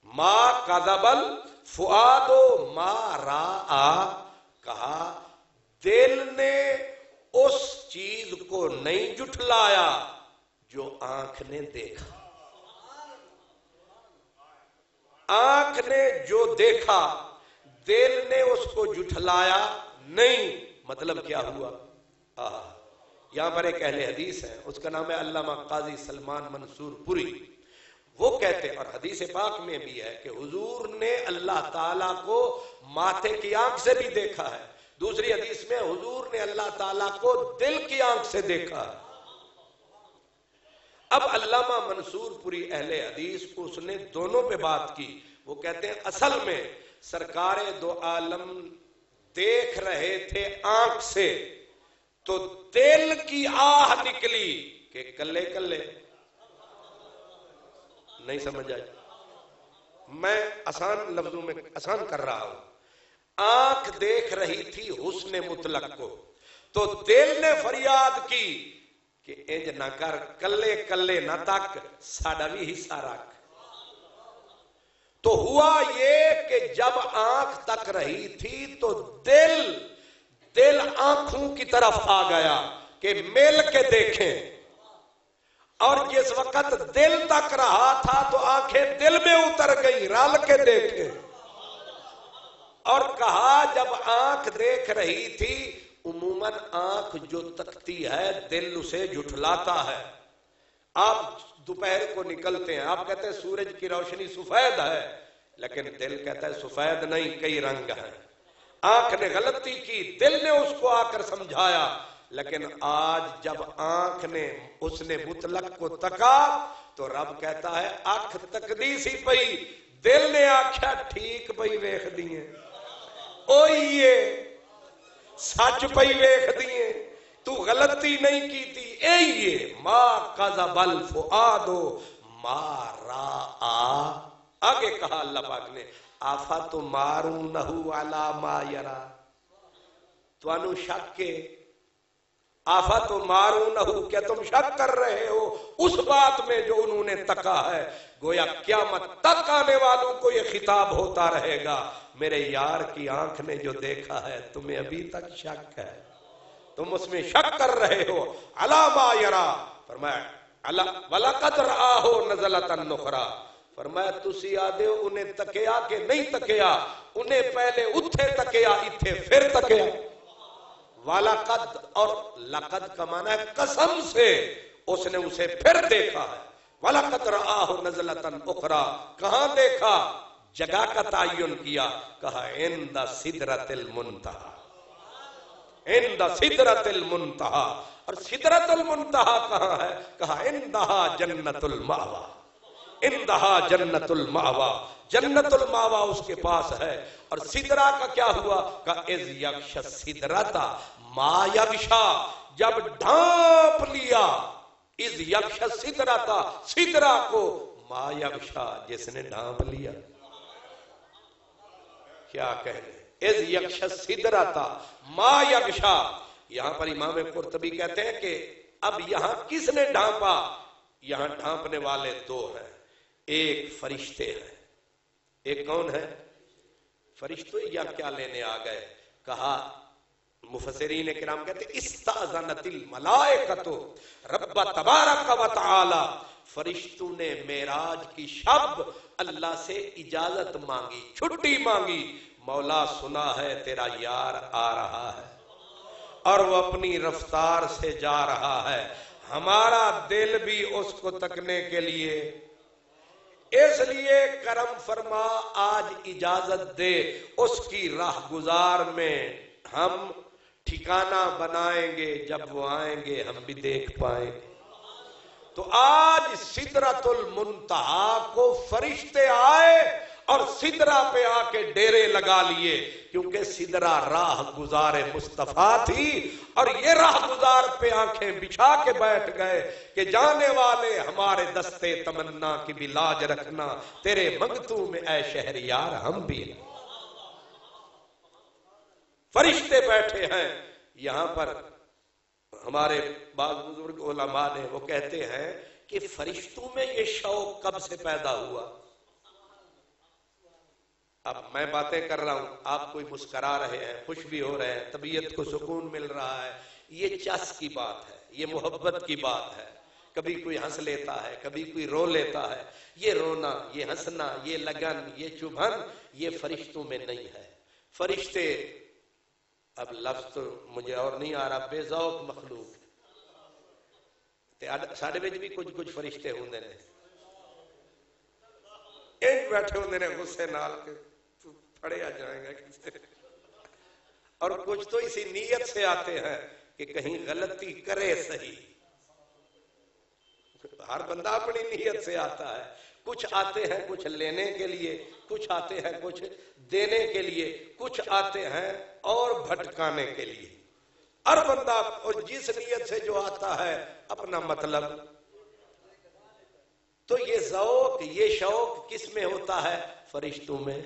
مَا كَذَبَ الْفُؤَادُ مَا رَأَىٰ۔ کہا دل نے اس چیز کو نہیں جھٹلایا جو آنکھ نے دیکھا۔ آنکھ نے جو دیکھا دل نے اس کو جھٹلایا نہیں۔ مطلب کیا ہوا؟ یہاں پر ایک اہل حدیث ہے، اس کا نام ہے علامہ قاضی سلمان منصور پوری۔ وہ کہتے ہیں، اور حدیث پاک میں بھی ہے کہ حضور نے اللہ تعالیٰ کو ماتھے کی آنکھ سے بھی دیکھا ہے۔ دوسری حدیث میں حضور نے اللہ تعالیٰ کو دل کی آنکھ سے دیکھا ہے۔ اب علامہ منصور پوری اہل حدیث کو اس نے دونوں پہ بات کی۔ وہ کہتے ہیں اصل میں سرکار دو عالم دیکھ رہے تھے آنکھ سے، تو دل کی آہ نکلی کہ کلے کلے نہیں سمجھ آئی۔ میں آسان لفظوں میں آسان کر رہا ہوں۔ آنکھ دیکھ رہی تھی حسن مطلق کو، تو دل نے فریاد کی کہ انج نہ کر، کلے کلے نہ تک، ساڈا بھی حصہ رکھ۔ تو ہوا یہ کہ جب آنکھ تک رہی تھی تو دل آنکھوں کی طرف آ گیا کہ مل کے دیکھیں، اور جس وقت دل تک رہا تھا تو آنکھیں دل میں اتر گئی، رل کے دیکھیں۔ اور کہا جب آنکھ دیکھ رہی تھی، عموماً آنکھ جو تکتی ہے دل اسے جھٹلاتا ہے۔ آپ دوپہر کو نکلتے ہیں، آپ کہتے ہیں سورج کی روشنی سفید ہے، لیکن دل کہتا ہے سفید نہیں، کئی رنگ ہیں۔ آنکھ نے غلطی کی، دل نے اس کو آ کر سمجھایا لیکن آج جب آنکھ نے اس نے مطلق کو تکا تو رب کہتا ہے آنکھ تکدی سی پئی، دل نے آکھیا ٹھیک پئی ویکھ دیئے، اوئیے سچ پئی ویکھ دیئے، تو غلطی نہیں کی تھی، ایئے ما قذب الفؤاد ما راآ۔ آگے کہا اللہ پاک نے افتمارونہ علی ما یرا، توانو شک کے افتمارونہ، کیا تم شک کر رہے ہو اس بات میں جو انہوں نے تکا ہے؟ گویا قیامت تک آنے والوں کو یہ خطاب ہوتا رہے گا، میرے یار کی آنکھ نے جو دیکھا ہے تمہیں ابھی تک شک ہے، تم اس میں شک کر رہے ہو۔ علی ما یرا، فرمایا وَلَقَدْ رَآهُ نَزْلَةً أُخْرَىٰ، فرمایا تسی آدھے ہو انہیں تکیا کہ نہیں تکیا، انہیں پہلے اتھے تکیا اتھے پھر تکیا۔ وَلَقَدْ، اور لقد کا معنی ہے قسم سے اس نے اسے پھر دیکھا ہے۔ وَلَقَدْ رَآهُ نَزْلَةً أُخْرَىٰ، کہاں دیکھا؟ جگہ کا تعین کیا، کہا عند سدرۃ المنتہی، عند سدرۃ المنتہی، اور سدرۃ المنتہی کہاں ہے؟ کہا عندہا جنت المأویٰ، عندہا جنت المأویٰ، جنت المأویٰ اس کے پاس ہے۔ اور سدرہ کا کیا ہوا؟ کہا اذ یغشی السدرۃ ما یغشی، جب ڈھانپ لیا، اذ یغشی السدرۃ، سدرہ کو، ما یغشی، جس نے ڈھانپ لیا۔ کیا کہنے؟ اذ یغشی السدرۃ ما یغشی۔ یہاں پر امام قرطبی کہتے ہیں کہ اب یہاں کس نے ڈھانپا؟ یہاں ڈھانپنے والے دو ہیں، ایک فرشتے ہیں، ایک کون ہے؟ فرشتے یا کیا لینے آ گئے؟ کہا مفسرین کرام کہتے ہیں استاذنت الملائکۃ رب تبارک و تعالی، فرشتوں نے معراج کی شب اللہ سے اجازت مانگی، چھٹی مانگی، مولا سنا ہے تیرا یار آ رہا ہے اور وہ اپنی رفتار سے جا رہا ہے، ہمارا دل بھی اس کو تکنے کے لیے، اس لیے کرم فرما آج اجازت دے، اس کی راہ گزار میں ہم ٹھکانہ بنائیں گے، جب وہ آئیں گے ہم بھی دیکھ پائیں گے۔ تو آج سدرۃ المنتہا کو فرشتے آئے اور سدرہ پہ آ کے ڈیرے لگا لیے، کیونکہ سدرہ راہ گزار مصطفیٰ تھی، اور یہ راہ گزار پہ آنکھیں بچھا کے بیٹھ گئے کہ جانے والے ہمارے دستے تمنا کی بھی لاج رکھنا، تیرے منگتوں میں اے شہریار ہم بھی ہیں۔ فرشتے بیٹھے ہیں یہاں پر۔ ہمارے بعض بزرگ علماء نے وہ کہتے ہیں کہ فرشتوں میں یہ شوق کب سے پیدا ہوا؟ اب میں باتیں کر رہا ہوں، آپ کوئی مسکرا رہے ہیں، خوش بھی ہو رہے ہیں، طبیعت کو سکون مل رہا ہے، یہ چس کی بات ہے، یہ محبت کی بات ہے۔ کبھی کوئی ہنس لیتا ہے، کبھی کوئی رو لیتا ہے، یہ رونا، یہ ہنسنا، یہ لگن، یہ چبھن، یہ فرشتوں میں نہیں ہے۔ فرشتے، اب لفظ تو مجھے اور نہیں آ رہا، بے ذوق مخلوق ساڑھے بچ بھی کچھ فرشتے ہوندے نے، ایک بیٹھے ہوندے نے غصے نال کے پھڑے آ جائیں گے کسی، اور کچھ تو اسی نیت سے آتے ہیں کہ کہیں غلطی کرے صحیح۔ ہر بندہ اپنی نیت سے آتا ہے، کچھ آتے ہیں کچھ لینے کے لیے، کچھ آتے ہیں کچھ دینے کے لیے، کچھ آتے ہیں اور بھٹکانے کے لیے۔ ہر بندہ اور جس نیت سے جو آتا ہے اپنا مطلب۔ تو یہ ذوق، یہ شوق کس میں ہوتا ہے؟ فرشتوں میں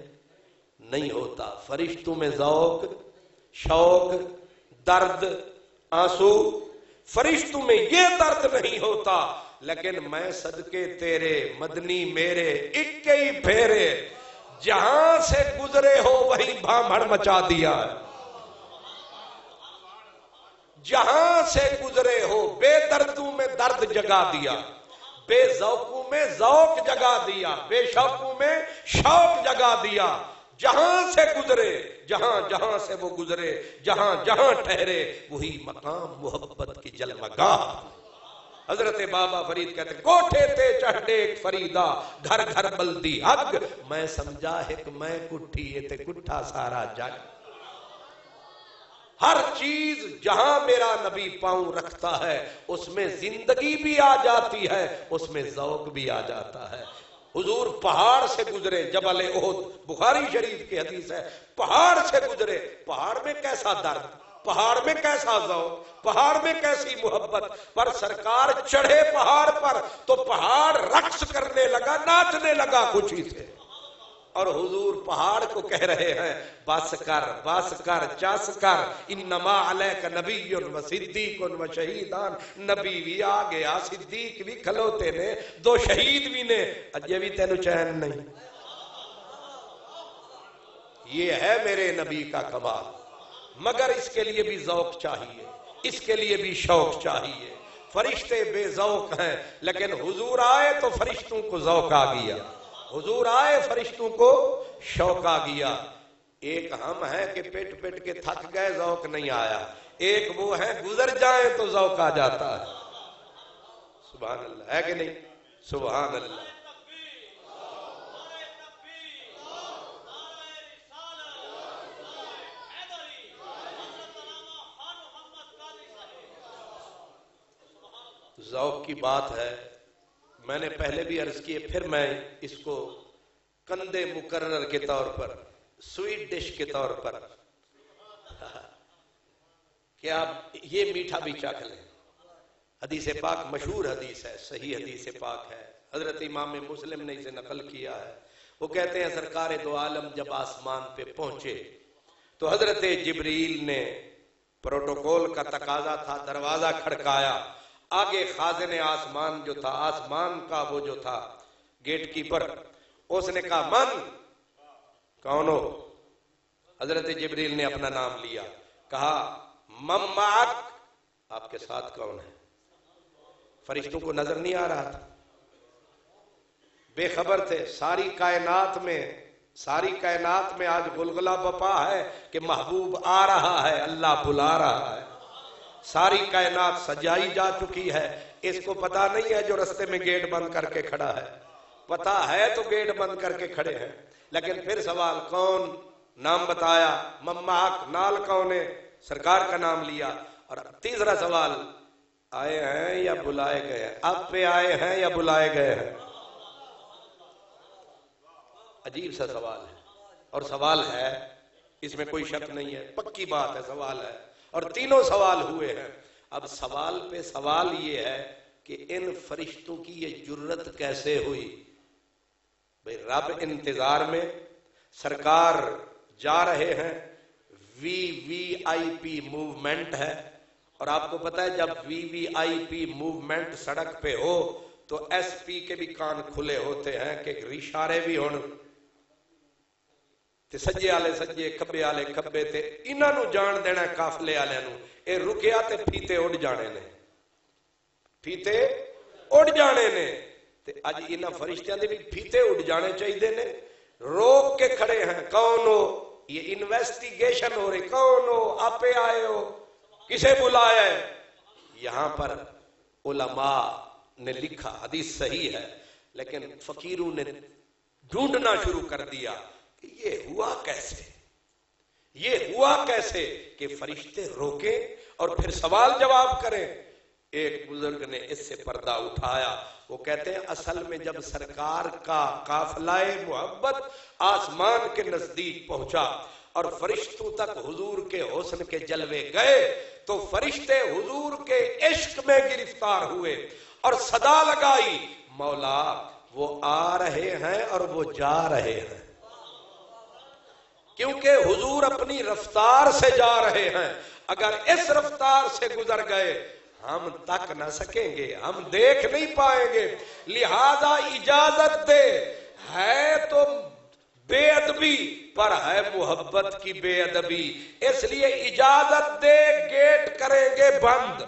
نہیں ہوتا۔ فرشتوں میں ذوق، شوق، درد، آنسو، فرشتوں میں یہ درد نہیں ہوتا۔ لیکن میں صدقے تیرے مدنی میرے اکے ہی پھیرے، جہاں سے گزرے ہو وہی بھامڑ مچا دیا، جہاں سے گزرے ہو بے دردوں میں درد جگا دیا، بے ذوقوں میں ذوق جگا دیا، بے شوقوں میں شوق جگا دیا۔ جہاں سے گزرے، جہاں جہاں سے وہ گزرے، جہاں جہاں ٹھہرے، وہی مقام محبت کی جلوگاہ۔ حضرت بابا فرید کہتے کوٹھے تے چڑھ ڈیک فریدا، گھر گھر بلدی اگ، میں سمجھا ہے کہ میں کٹھی ہے تے کٹھا سارا جگ۔ ہر چیز جہاں میرا نبی پاؤں رکھتا ہے اس میں زندگی بھی آ جاتی ہے، اس میں ذوق بھی آ جاتا ہے۔ حضور پہاڑ سے گزرے، جبل احد، بخاری شریف کی حدیث ہے، پہاڑ سے گزرے، پہاڑ میں کیسا درد، پہاڑ میں کیسا ذوق، پہاڑ میں کیسی محبت، پر سرکار چڑھے پہاڑ پر تو پہاڑ رقص کرنے لگا، ناچنے لگا خوشی سے۔ اور حضور پہاڑ کو کہہ رہے ہیں بس کر چس کر، انما علیک نبی و صدیق و شہیدان، نبی بھی آ گیا، صدیق بھی کھلوتے نے، دو شہید بھی نے، اجے بھی تینوں چین نہیں۔ یہ ہے میرے نبی کا کمال، مگر اس کے لیے بھی ذوق چاہیے، اس کے لیے بھی شوق چاہیے۔ فرشتے بے ذوق ہیں، لیکن حضور آئے تو فرشتوں کو ذوق آ گیا، حضور آئے فرشتوں کو شوق آ گیا۔ ایک ہم ہیں کہ پیٹ پیٹ کے تھک گئے، ذوق نہیں آیا، ایک وہ ہے گزر جائیں تو ذوق آ جاتا ہے۔ سبحان اللہ، ہے کہ نہیں؟ سبحان اللہ۔ ذوق کی بات ہے، میں نے پہلے بھی عرض کیے، پھر میں اس کو کندے مکرر کے طور پر، سویٹ ڈش کے طور پر کہ آپ یہ میٹھا بھی چکھ لیں۔ حدیث پاک مشہور حدیث ہے، صحیح حدیث پاک ہے، حضرت امام مسلم نے اسے نقل کیا ہے۔ وہ کہتے ہیں سرکار دو عالم جب آسمان پہ پہنچے تو حضرت جبریل نے، پروٹوکول کا تقاضا تھا، دروازہ کھڑکایا، آگے خازن آسمان جو تھا، آسمان کا وہ جو تھا گیٹ کیپر، اس نے کہا من، کون ہو؟ حضرت جبریل نے اپنا نام لیا، کہا من معک، آپ کے ساتھ کون ہے؟ فرشتوں کو نظر نہیں آ رہا تھا، بے خبر تھے۔ ساری کائنات میں آج غلغلہ بپا ہے کہ محبوب آ رہا ہے، اللہ بلا رہا ہے، ساری کائنات سجائی جا چکی ہے، اس کو پتا نہیں ہے جو رستے میں گیٹ بند کر کے کھڑا ہے، پتا ہے تو گیٹ بند کر کے کھڑے ہیں۔ لیکن پھر سوال، کون؟ نام بتایا، مماک، نال کون ہے؟ سرکار کا نام لیا۔ اور تیسرا سوال، آئے ہیں یا بلائے گئے ہیں؟ اب پہ آئے ہیں یا بلائے گئے ہیں؟ عجیب سا سوال ہے، اور سوال ہے، اس میں کوئی شک نہیں ہے، پکی بات ہے، سوال ہے، اور تینوں سوال ہوئے ہیں۔ اب سوال پہ سوال یہ ہے کہ ان فرشتوں کی یہ جرت کیسے ہوئی؟ بھئی رب انتظار میں، سرکار جا رہے ہیں، وی آئی پی موومنٹ ہے، اور آپ کو پتا ہے جب وی آئی پی موومنٹ سڑک پہ ہو تو ایس پی کے بھی کان کھلے ہوتے ہیں کہ اشارے بھی ہون، تے سجے والے سجے، کھبے والے کھبے، تے انہاں نو جان دینا قافلے والے نو، اے رکیا تے پھیتے اڑ جانے نے، پھیتے اڑ جانے نے۔ تے اج انہاں فرشتیاں دے بھی پھیتے اڑ جانے چاہیے نے، روک کے کھڑے ہیں، کون ہو؟ یہ انویسٹیگیشن ہو رہی، کون ہو؟ آپ آئے ہو؟ کسے بلایا ہے؟ یہاں پر علماء نے لکھا، حدیث صحیح ہے، لیکن فقیروں نے ڈھونڈنا شروع کر دیا کہ یہ ہوا کیسے، یہ ہوا کیسے کہ فرشتے روکیں اور پھر سوال جواب کریں۔ ایک بزرگ نے اس سے پردہ اٹھایا، وہ کہتے ہیں اصل میں جب سرکار کا قافلہ محبت آسمان کے نزدیک پہنچا اور فرشتوں تک حضور کے حسن کے جلوے گئے تو فرشتے حضور کے عشق میں گرفتار ہوئے اور صدا لگائی، مولا وہ آ رہے ہیں اور وہ جا رہے ہیں، کیونکہ حضور اپنی رفتار سے جا رہے ہیں، اگر اس رفتار سے گزر گئے ہم تک نہ سکیں گے، ہم دیکھ نہیں پائیں گے، لہذا اجازت دے، ہے تو بے ادبی پر ہے محبت کی بے ادبی، اس لیے اجازت دے، گیٹ کریں گے بند،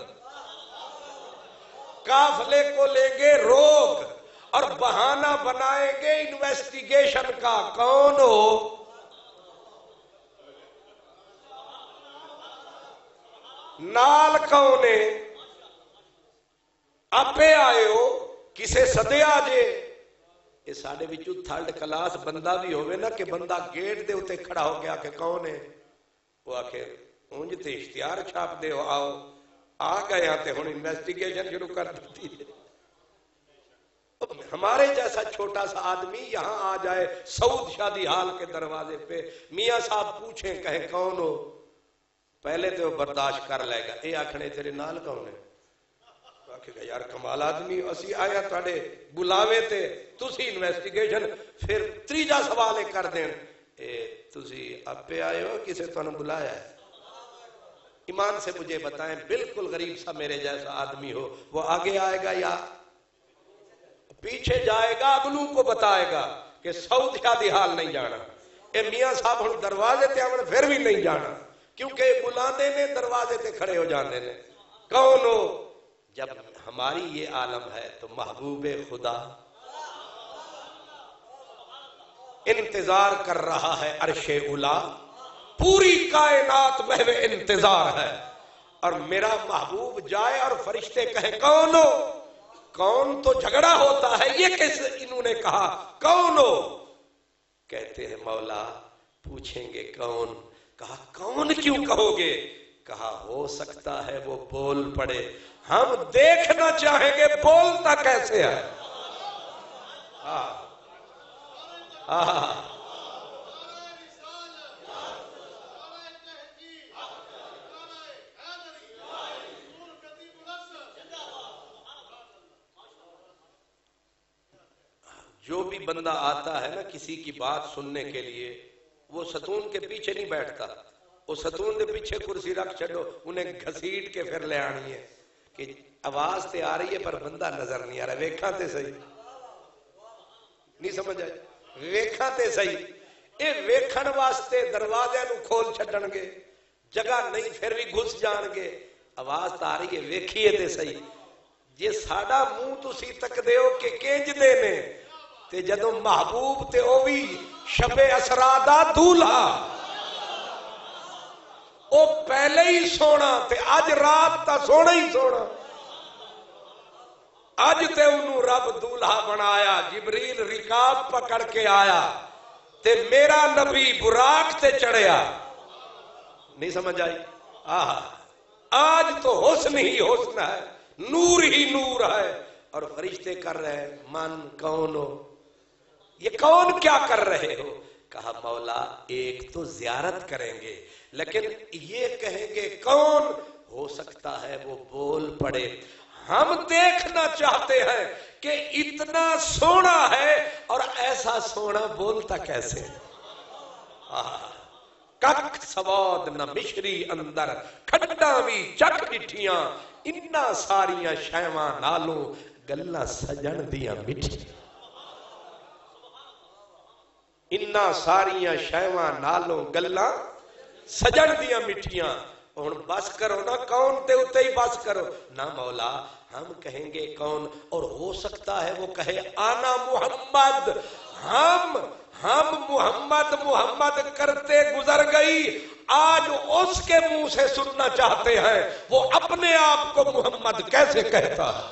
قافلے کو لیں گے روک اور بہانہ بنائیں گے انویسٹیگیشن کا، کون ہو؟ نال کونے ਆਪੇ ਆਇਓ ਕਿਸੇ ਸਦਿਆ ਜੇ। ਇਹ ਸਾਡੇ ਵਿੱਚੋਂ ਥਰਡ ਕਲਾਸ ਬੰਦਾ ਵੀ ਹੋਵੇ ਨਾ ਕਿ ਬੰਦਾ ਗੇਟ ਦੇ ਉੱਤੇ ਖੜਾ ਹੋ ਕੇ ਆਖੇ ਕੌਣ ਹੈ, ਉਹ ਆਖੇ انج تے اشتہار چھاپ دے ہو آؤ آ گئے ہیں تے ہن انویسٹیگیشن شروع کر دیتی ہے. ہمارے جیسا چھوٹا سا آدمی یہاں آ جائے سعود شادی حال کے دروازے پہ, میاں صاحب پوچھیں کہیں کون ہو, پہلے تو وہ برداشت کر لے گا, اے آکھنے تیرے نال کون ہے, آکھے گا یار کمال آدمی اسی آیا تھوڑے بلاوے تے تسی انویسٹیگیشن, پھر تیجا سوال کر دیں اے تسی اپے آئے ہو کسے تو نے بلایا ہے. ایمان سے مجھے بتائیں بالکل غریب سا میرے جیسا آدمی ہو وہ آگے آئے گا یا پیچھے جائے گا, اگلوں کو بتائے گا کہ سعود شادی حال نہیں جانا, اے میاں صاحب ہن دروازے تے آون پھر بھی نہیں جانا کیونکہ بلانے نے دروازے تے کھڑے ہو جانے نے. کون ہو؟ جب ہماری یہ عالم ہے تو محبوب خدا انتظار کر رہا ہے عرش اولا, پوری کائنات محو انتظار ہے, اور میرا محبوب جائے اور فرشتے کہیں کون ہو, کون تو جھگڑا ہوتا ہے, یہ کیسے انہوں نے کہا کون ہو, کہتے ہیں مولا پوچھیں گے کون, کہا کون کیوں کہو گے, کہا ہو سکتا ہے وہ بول پڑے, ہم دیکھنا چاہیں گے بولتا کیسے ہے. جو بھی بندہ آتا ہے نا کسی کی بات سننے کے لیے, وہ ستون کے پیچھے نہیں بیٹھتا, وہ ستون کے پیچھے کرسی رکھ چھڑو, انہیں گھسیٹ کے پھر لے آنی ہے کہ آواز تے آ رہی ہے پر بندہ نظر نہیں آ رہا, ویکھاں تے صحیح, نہیں سمجھ آئے, ویکھاں تے صحیح. اے ویکھن واسطے دروازے نو کھول چھڈن گے, جگہ نہیں پھر بھی گھس جان گے, آواز تا آ رہی ہے ویکھیے تے صحیح. جے ساڈا منہ تسی تک دیو کہ کنج دے نے, تے جدوں محبوب تے او بھی شب اسرا دا دولہا, او پہلے ہی سونا تے اج رات تا سونا ہی سونا, اج تے انہوں رب دولہا بنایا, جبریل رکاب پکڑ کے آیا تے میرا نبی براق تے چڑھیا, نہیں سمجھ آئی. آج تو حسن ہی حسن ہے, نور ہی نور ہے, اور فرشتے کر رہے ہیں من کون ہو, یہ کون کیا کر رہے ہو, کہا مولا ایک تو زیارت کریں گے لیکن یہ کہیں گے کون, ہو سکتا ہے وہ بول پڑے, ہم دیکھنا چاہتے ہیں کہ اتنا سونا ہے اور ایسا سونا بولتا کیسے. کک سواد نہ مشری اندر کھڈا بھی چک ڈٹھیاں, انہاں ساریاں شیواں نالوں گلاں سجن دیاں مٹھیاں, انہاں ساریاں شیواں نالوں گلاں سجن دیاں مٹھیاں. ہن بس کرو نا, کون تے اتے ہی بس کرو نا مولا, ہم کہیں گے کون, اور ہو سکتا ہے وہ کہے آنا محمد, ہم محمد محمد کرتے گزر گئی, آج اس کے منہ سے سننا چاہتے ہیں وہ اپنے آپ کو محمد کیسے کہتا ہے.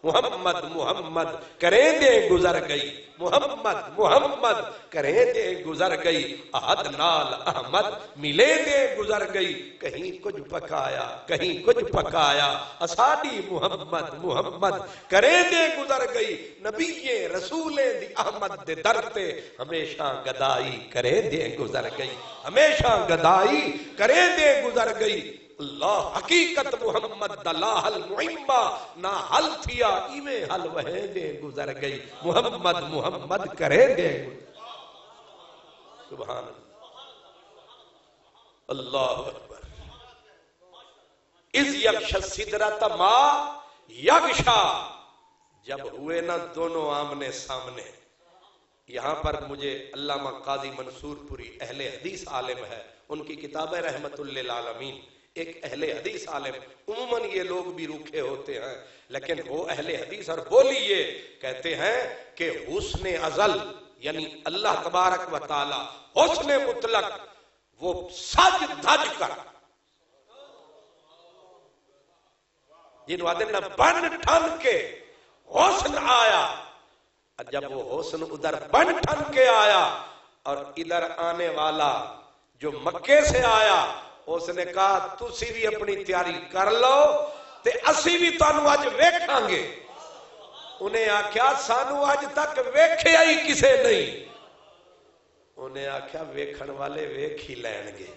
محمد محمد کریں دے گزر گئی, محمد محمد کریں دے گزر گئی, احد نال احمد ملے دے گزر گئی, کہیں کچھ پکایا کہیں کچھ پکایا, اساڈی محمد محمد کریں دے گزر گئی, نبی رسولیں دی احمد دے در تے ہمیشہ گدائی کریں دے گزر گئی, ہمیشہ گدائی کریں دے گزر گئی. اللہ حقیقت محمد دلاہ المعمہ نہ حل تھیا ایویں حل وہیں دے گزر گئی, محمد محمد کریں گے. سبحان اللہ اکبر. اذ یغشی السدرۃ ما یغشا, جب ہوئے نا دونوں آمنے سامنے. یہاں پر مجھے علامہ قاضی منصور پوری اہل حدیث عالم ہے, ان کی کتاب ہے رحمت للعالمین, ایک اہل حدیث عالم. عموماً یہ لوگ بھی روکھے ہوتے ہیں لیکن وہ اہل حدیث, اور بولی یہ کہتے ہیں کہ حسن ازل یعنی اللہ تبارک و تعالی حسن مطلق وہ سج دھج کر جنہوں آدھے نا بن ٹھن کے حسن آیا, جب وہ حسن ادھر بن ٹھن کے آیا اور ادھر آنے والا جو مکے سے آیا اس نے کہا تسی بھی اپنی تیاری کر لو تے اسی بھی تانوں اج ویکھاں گے. انہیں آکھیا سانو اج تک ویکھیا ہی کسے نہیں. انہیں آکھیا ویکھن والے ویکھ ہی لین گے.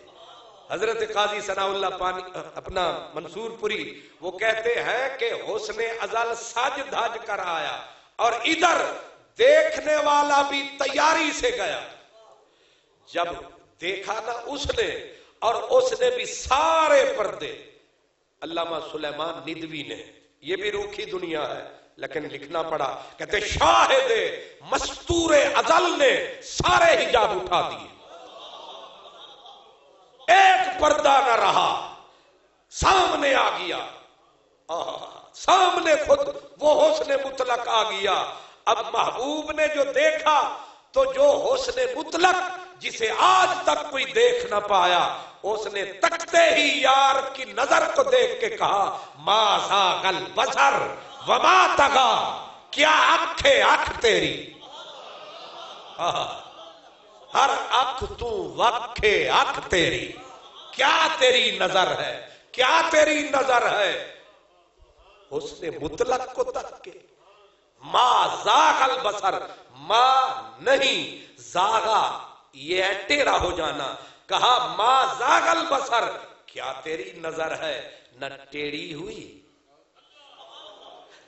حضرت قاضی ثناء اللہ پانی اپنا منصور پوری وہ کہتے ہیں کہ حسن ازل سج دھج کر آیا اور ادھر دیکھنے والا بھی تیاری سے گیا. جب دیکھا نا اس نے اور اس نے بھی سارے پردے. علامہ سلیمان ندوی نے، یہ بھی روکھی دنیا ہے لیکن لکھنا پڑا، کہتے شاہد مستور ازل نے سارے حجاب اٹھا دیے، ایک پردہ نہ رہا، سامنے آ گیا. سامنے خود وہ حسن مطلق آ گیا. اب محبوب نے جو دیکھا تو جو حسن مطلق جسے آج تک کوئی دیکھ نہ پایا، اس نے تکتے ہی یار کی نظر کو دیکھ کے کہا ما زاغ البصر وما طغی. کیا آنکھ تیری، ہر آنکھ تو وکھے آنکھ تیری، کیا تیری نظر ہے، کیا تیری نظر ہے. حسن مطلق کو تک کے ما زاغ البصر، ما نہیں زاغا یہ ہے ٹیڑھا ہو جانا. کہا ما زاغ البصر، کیا تیری نظر ہے، نہ ٹیڑھی ہوئی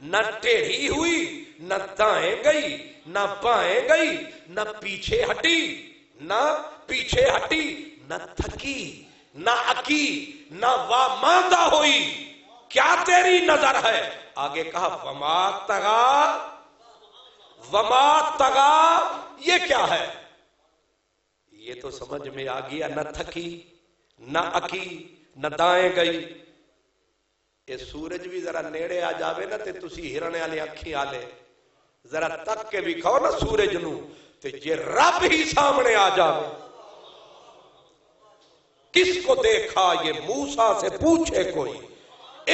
نہ ٹیڑھی ہوئی، نہ دائیں گئی نہ بائیں گئی، نہ پیچھے ہٹی نہ پیچھے ہٹی، نہ تھکی نہ اکی نہ واماندہ ہوئی. کیا تیری نظر ہے. آگے کہا وما طغی، وما طغی یہ کیا ہے. یہ تو سمجھ میں آ گیا، نہ تھکی نہ اکی نہ دائیں گئی. یہ سورج بھی ذرا نیڑے آ جاوے نا تے تسی ہرنے والے اکھی آلے ذرا تک کے بھی کھاؤ نا سورج نو تے یہ رب ہی سامنے آ جاوے. کس کو دیکھا یہ موسیٰ سے پوچھے کوئی.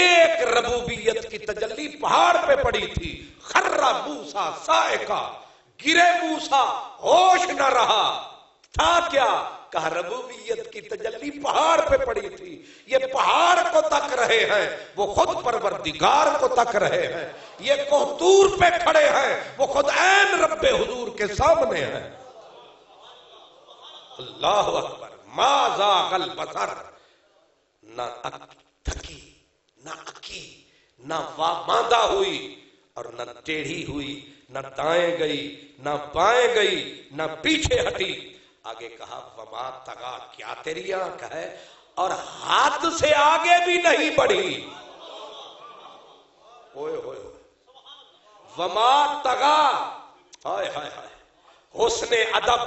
ایک ربوبیت کی تجلی پہاڑ پہ پڑی تھی. خرّ موسیٰ صاعقہ، گرے موسیٰ ہوش نہ رہا. تھا کیا؟ کہا ربوبیت کی تجلی پہاڑ پہ پڑی تھی. یہ پہاڑ کو تک رہے ہیں، وہ خود پروردگار کو تک رہے ہیں. یہ کوہتور پہ کھڑے ہیں، وہ خود عین رب حضور کے سامنے ہیں. اللہ اکبر. ما زاغ البصر، نہ تھکی نہ اکی نہ واماندہ ہوئی اور نہ ٹیڑھی ہوئی، نہ دائیں گئی نہ بائیں گئی نہ پیچھے ہٹی. آگے کہا وما طغی، کیا تیری آنکھ ہے اور ہاتھ سے آگے بھی نہیں بڑھی. اوئے ہوئے وما طغی، ہائے ہائے ہائے. حسن ادب،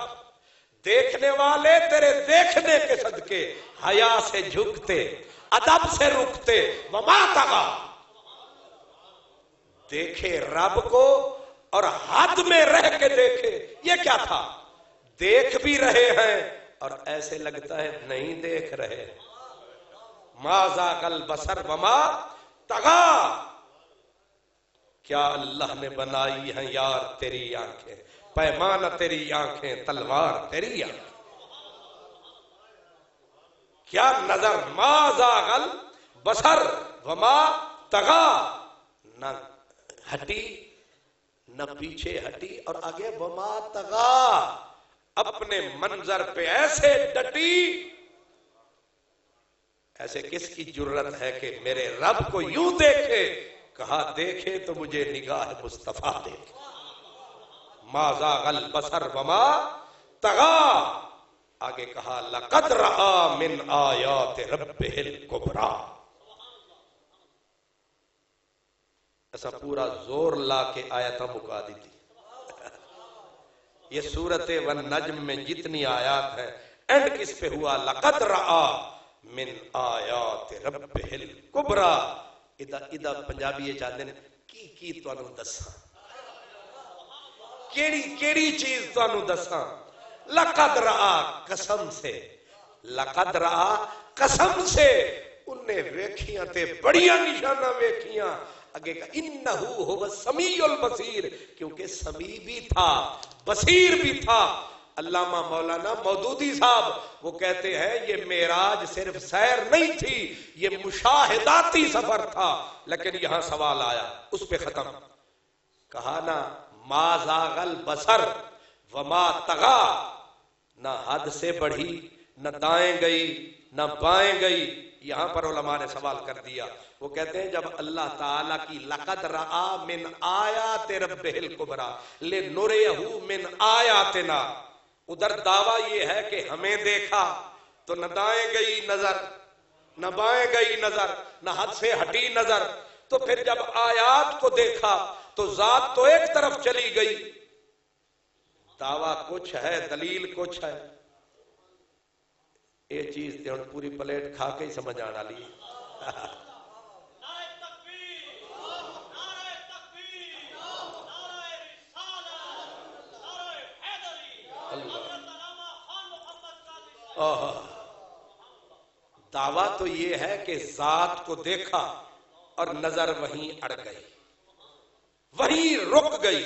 دیکھنے والے تیرے دیکھنے کے صدقے حیا سے جھکتے، ادب سے رکتے. وما طغی، دیکھے رب کو اور حد میں رہ کے دیکھے. یہ کیا تھا؟ دیکھ بھی رہے ہیں اور ایسے لگتا ہے نہیں دیکھ رہے. ما زاغ البصر وما طغی. کیا اللہ نے بنائی ہیں یار تیری آنکھیں، پیمانہ تیری آنکھیں، تلوار تیری آنکھیں. کیا نظر. ما زاغ البصر وما طغی، نہ ہٹی نہ پیچھے ہٹی. اور آگے وما طغی، اپنے منظر پہ ایسے ڈٹی. ایسے کس کی جرت ہے کہ میرے رب کو یوں دیکھے. کہا دیکھے تو مجھے نگاہ مصطفیٰ دیکھے. ما زاغ البصر وما طغی. آگے کہا لقد رأى من آیات ربہ الکبریٰ. ایسا پورا زور لا کے آیتہ مکا دی تھی. یہ سورت والنجم میں جتنی آیات ہیں اینڈ کس پہ ہوا؟ لقد رأى من آیات ربہ الکبریٰ. ادا پنجابی چاہتے ہیں کی تانوں دساں، کیڑی چیز تانوں دساں. لقد رأى، قسم سے. لقد رأى، قسم سے. انہیں ویکھیاں تے بڑیاں نشانہ ویکھیاں. اگے کہ انہو هو السمیع البصیر، کیونکہ سمیع بھی تھا بصیر بھی تھا. علامہ مولانا مودودی صاحب وہ کہتے ہیں یہ معراج صرف سیر نہیں تھی، یہ مشاہداتی سفر تھا، لیکن یہاں سوال آیا اس پہ ختم کہا نا ما زاغ البصر وما طغا، نہ حد سے بڑھی نہ دائیں گئی نہ بائیں گئی. یہاں پر علماء نے سوال کر دیا، وہ کہتے ہیں جب اللہ تعالیٰ کی لقد رآ من آیات ربہ الکبریٰ لنریہ من آیاتنا، ادھر دعویٰ یہ ہے کہ ہمیں دیکھا تو نہ دائیں گئی نظر نہ بائیں گئی نظر نہ حد سے ہٹی نظر، تو پھر جب آیات کو دیکھا تو ذات تو ایک طرف چلی گئی. دعویٰ کچھ ہے دلیل کچھ ہے. یہ چیز تے ہن پوری پلیٹ کھا کے ہی سمجھ آنا لی. دعویٰ تو یہ ہے کہ ذات کو دیکھا اور نظر وہیں اڑ گئی، وہیں رک گئی.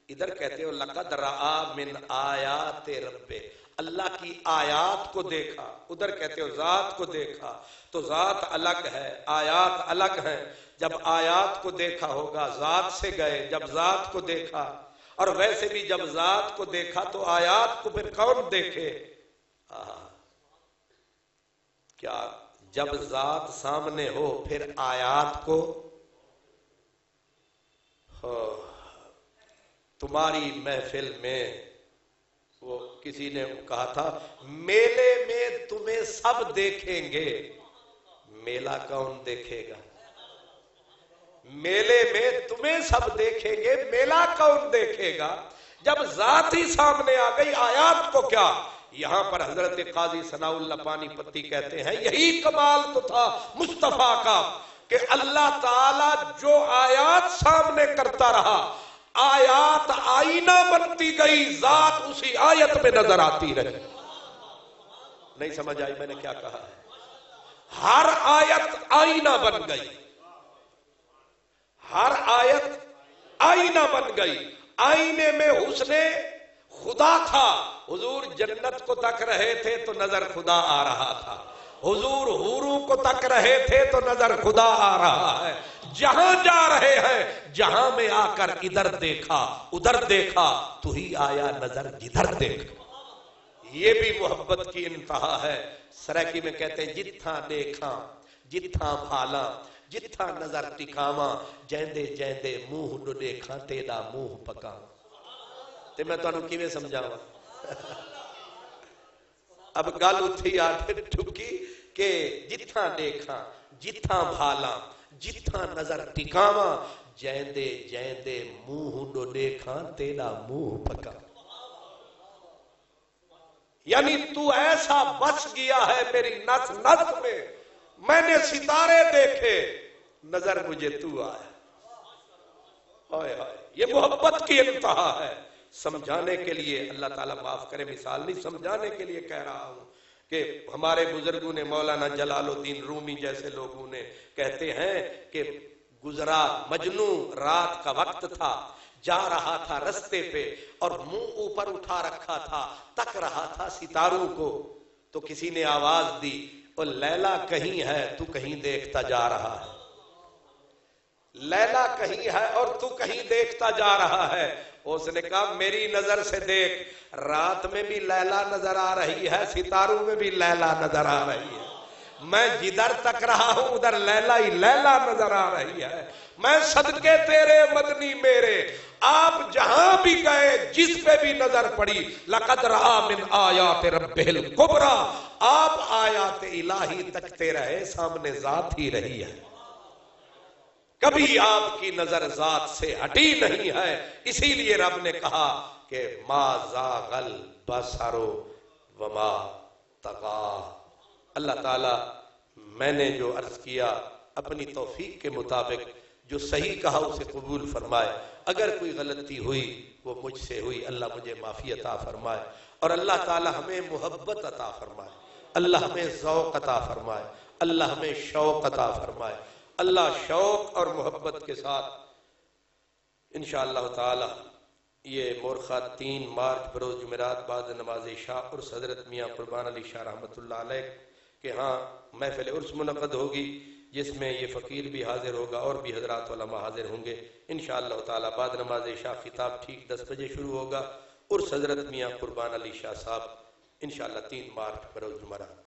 ادھر کہتے ہو لقد رآ من آیات ربہ، اللہ کی آیات کو دیکھا، ادھر کہتے ہو ذات کو دیکھا. تو ذات الگ ہے آیات الگ ہیں. جب آیات کو دیکھا ہوگا ذات سے گئے، جب ذات کو دیکھا، اور ویسے بھی جب ذات کو دیکھا تو آیات کو پھر کون دیکھے؟ کیا جب ذات سامنے ہو پھر آیات کو؟ تمہاری محفل میں وہ کسی نے کہا تھا میلے میں تمہیں سب دیکھیں گے، میلہ کون دیکھے گا؟ میلے میں تمہیں سب دیکھیں گے، میلہ کون دیکھے گا؟ جب ذات ہی سامنے آ گئی آیات کو کیا؟ یہاں پر حضرت قاضی ثناء اللہ پانی پتی کہتے ہیں یہی کمال تو تھا مصطفیٰ کا کہ اللہ تعالی جو آیات سامنے کرتا رہا، آیات آئینہ بنتی گئی، ذات اسی آیت میں نظر آتی رہی. نہیں سمجھ آئی میں نے کیا کہا ہے؟ ہر آیت آئینہ بن گئی، ہر آیت آئینہ بن گئی. آئینے میں حسن خدا تھا، حضور جنت کو تک رہے تھے تو نظر خدا آ رہا تھا، حضور حوروں کو تک رہے تھے تو نظر خدا آ رہا ہے. جہاں جا رہے ہیں جہاں میں آ کر ادھر دیکھا ادھر دیکھا تو ہی آیا نظر جدھر دیکھا. یہ بھی محبت کی انتہا ہے. سرائکی میں کہتے ہیں جتھاں دیکھاں جتھاں بھالاں جتھاں نظر ٹکاواں جیندے جیندے منہ نو دیکھاں تیرا منہ پکاں. تے میں تو انہوں کیویں سمجھاواں؟ اب گل اتھی آٹھ ٹھکی کہ جتھاں دیکھاں جتھاں بھالاں جتھاں نظر ٹکاواں جیندے جیندے منہ نو دیکھاں تیرا منہ پکاں. یعنی تو ایسا بس گیا ہے میری نس نس میں نے ستارے دیکھے نظر مجھے تو آیا. ہائے ہائے یہ محبت کی انتہا ہے. سمجھانے کے لیے اللہ تعالیٰ معاف کرے مثال نہیں، سمجھانے کے لیے کہہ رہا ہوں کہ ہمارے بزرگوں نے مولانا جلال الدین رومی جیسے لوگوں نے کہتے ہیں کہ گزرا مجنوں رات کا وقت تھا، جا رہا تھا رستے پہ اور منہ اوپر اٹھا رکھا تھا، تک رہا تھا ستاروں کو، تو کسی نے آواز دی اور لیلا کہیں ہے تو کہیں دیکھتا جا رہا ہے. لیلا کہیں ہے اور تو کہیں دیکھتا جا رہا ہے. اس نے کہا میری نظر سے دیکھ، رات میں بھی لیلا نظر آ رہی ہے، ستاروں میں بھی لیلا نظر آ رہی ہے. میں جدھر تک رہا ہوں ادھر لیلا ہی لیلا نظر آ رہی ہے. میں صدقے تیرے مدنی میرے، آپ جہاں بھی گئے جس پہ بھی نظر پڑی لقد رآ من آیات ربہ الکبریٰ، آپ آیات الہی تکتے رہے، سامنے ذات ہی رہی ہے، کبھی آپ کی نظر ذات سے ہٹی نہیں ہے. اسی لیے رب نے کہا کہ ما زاغ البصر وما طغى. اللہ تعالیٰ میں نے جو عرض کیا اپنی توفیق کے مطابق جو صحیح کہا اسے قبول فرمائے، اگر کوئی غلطی ہوئی وہ مجھ سے ہوئی، اللہ مجھے معافی عطا فرمائے. اور اللہ تعالیٰ ہمیں محبت عطا فرمائے، اللہ ہمیں ذوق عطا فرمائے، اللہ ہمیں شوق عطا فرمائے. اللہ شوق اور محبت کے ساتھ انشاءاللہ تعالی یہ مورخہ 3 مارچ بروز جمعرات بعد نماز عشاء اور حضرت میاں قربان علی شاہ رحمۃ اللہ علیہ کے ہاں محفل عرس منعقد ہوگی، جس میں یہ فقیر بھی حاضر ہوگا اور بھی حضرات علماء حاضر ہوں گے انشاءاللہ تعالی۔ بعد نماز عشاء خطاب ٹھیک 10 بجے شروع ہوگا اور حضرت میاں قربان علی شاہ صاحب انشاءاللہ 3 مارچ بروز جمعرات۔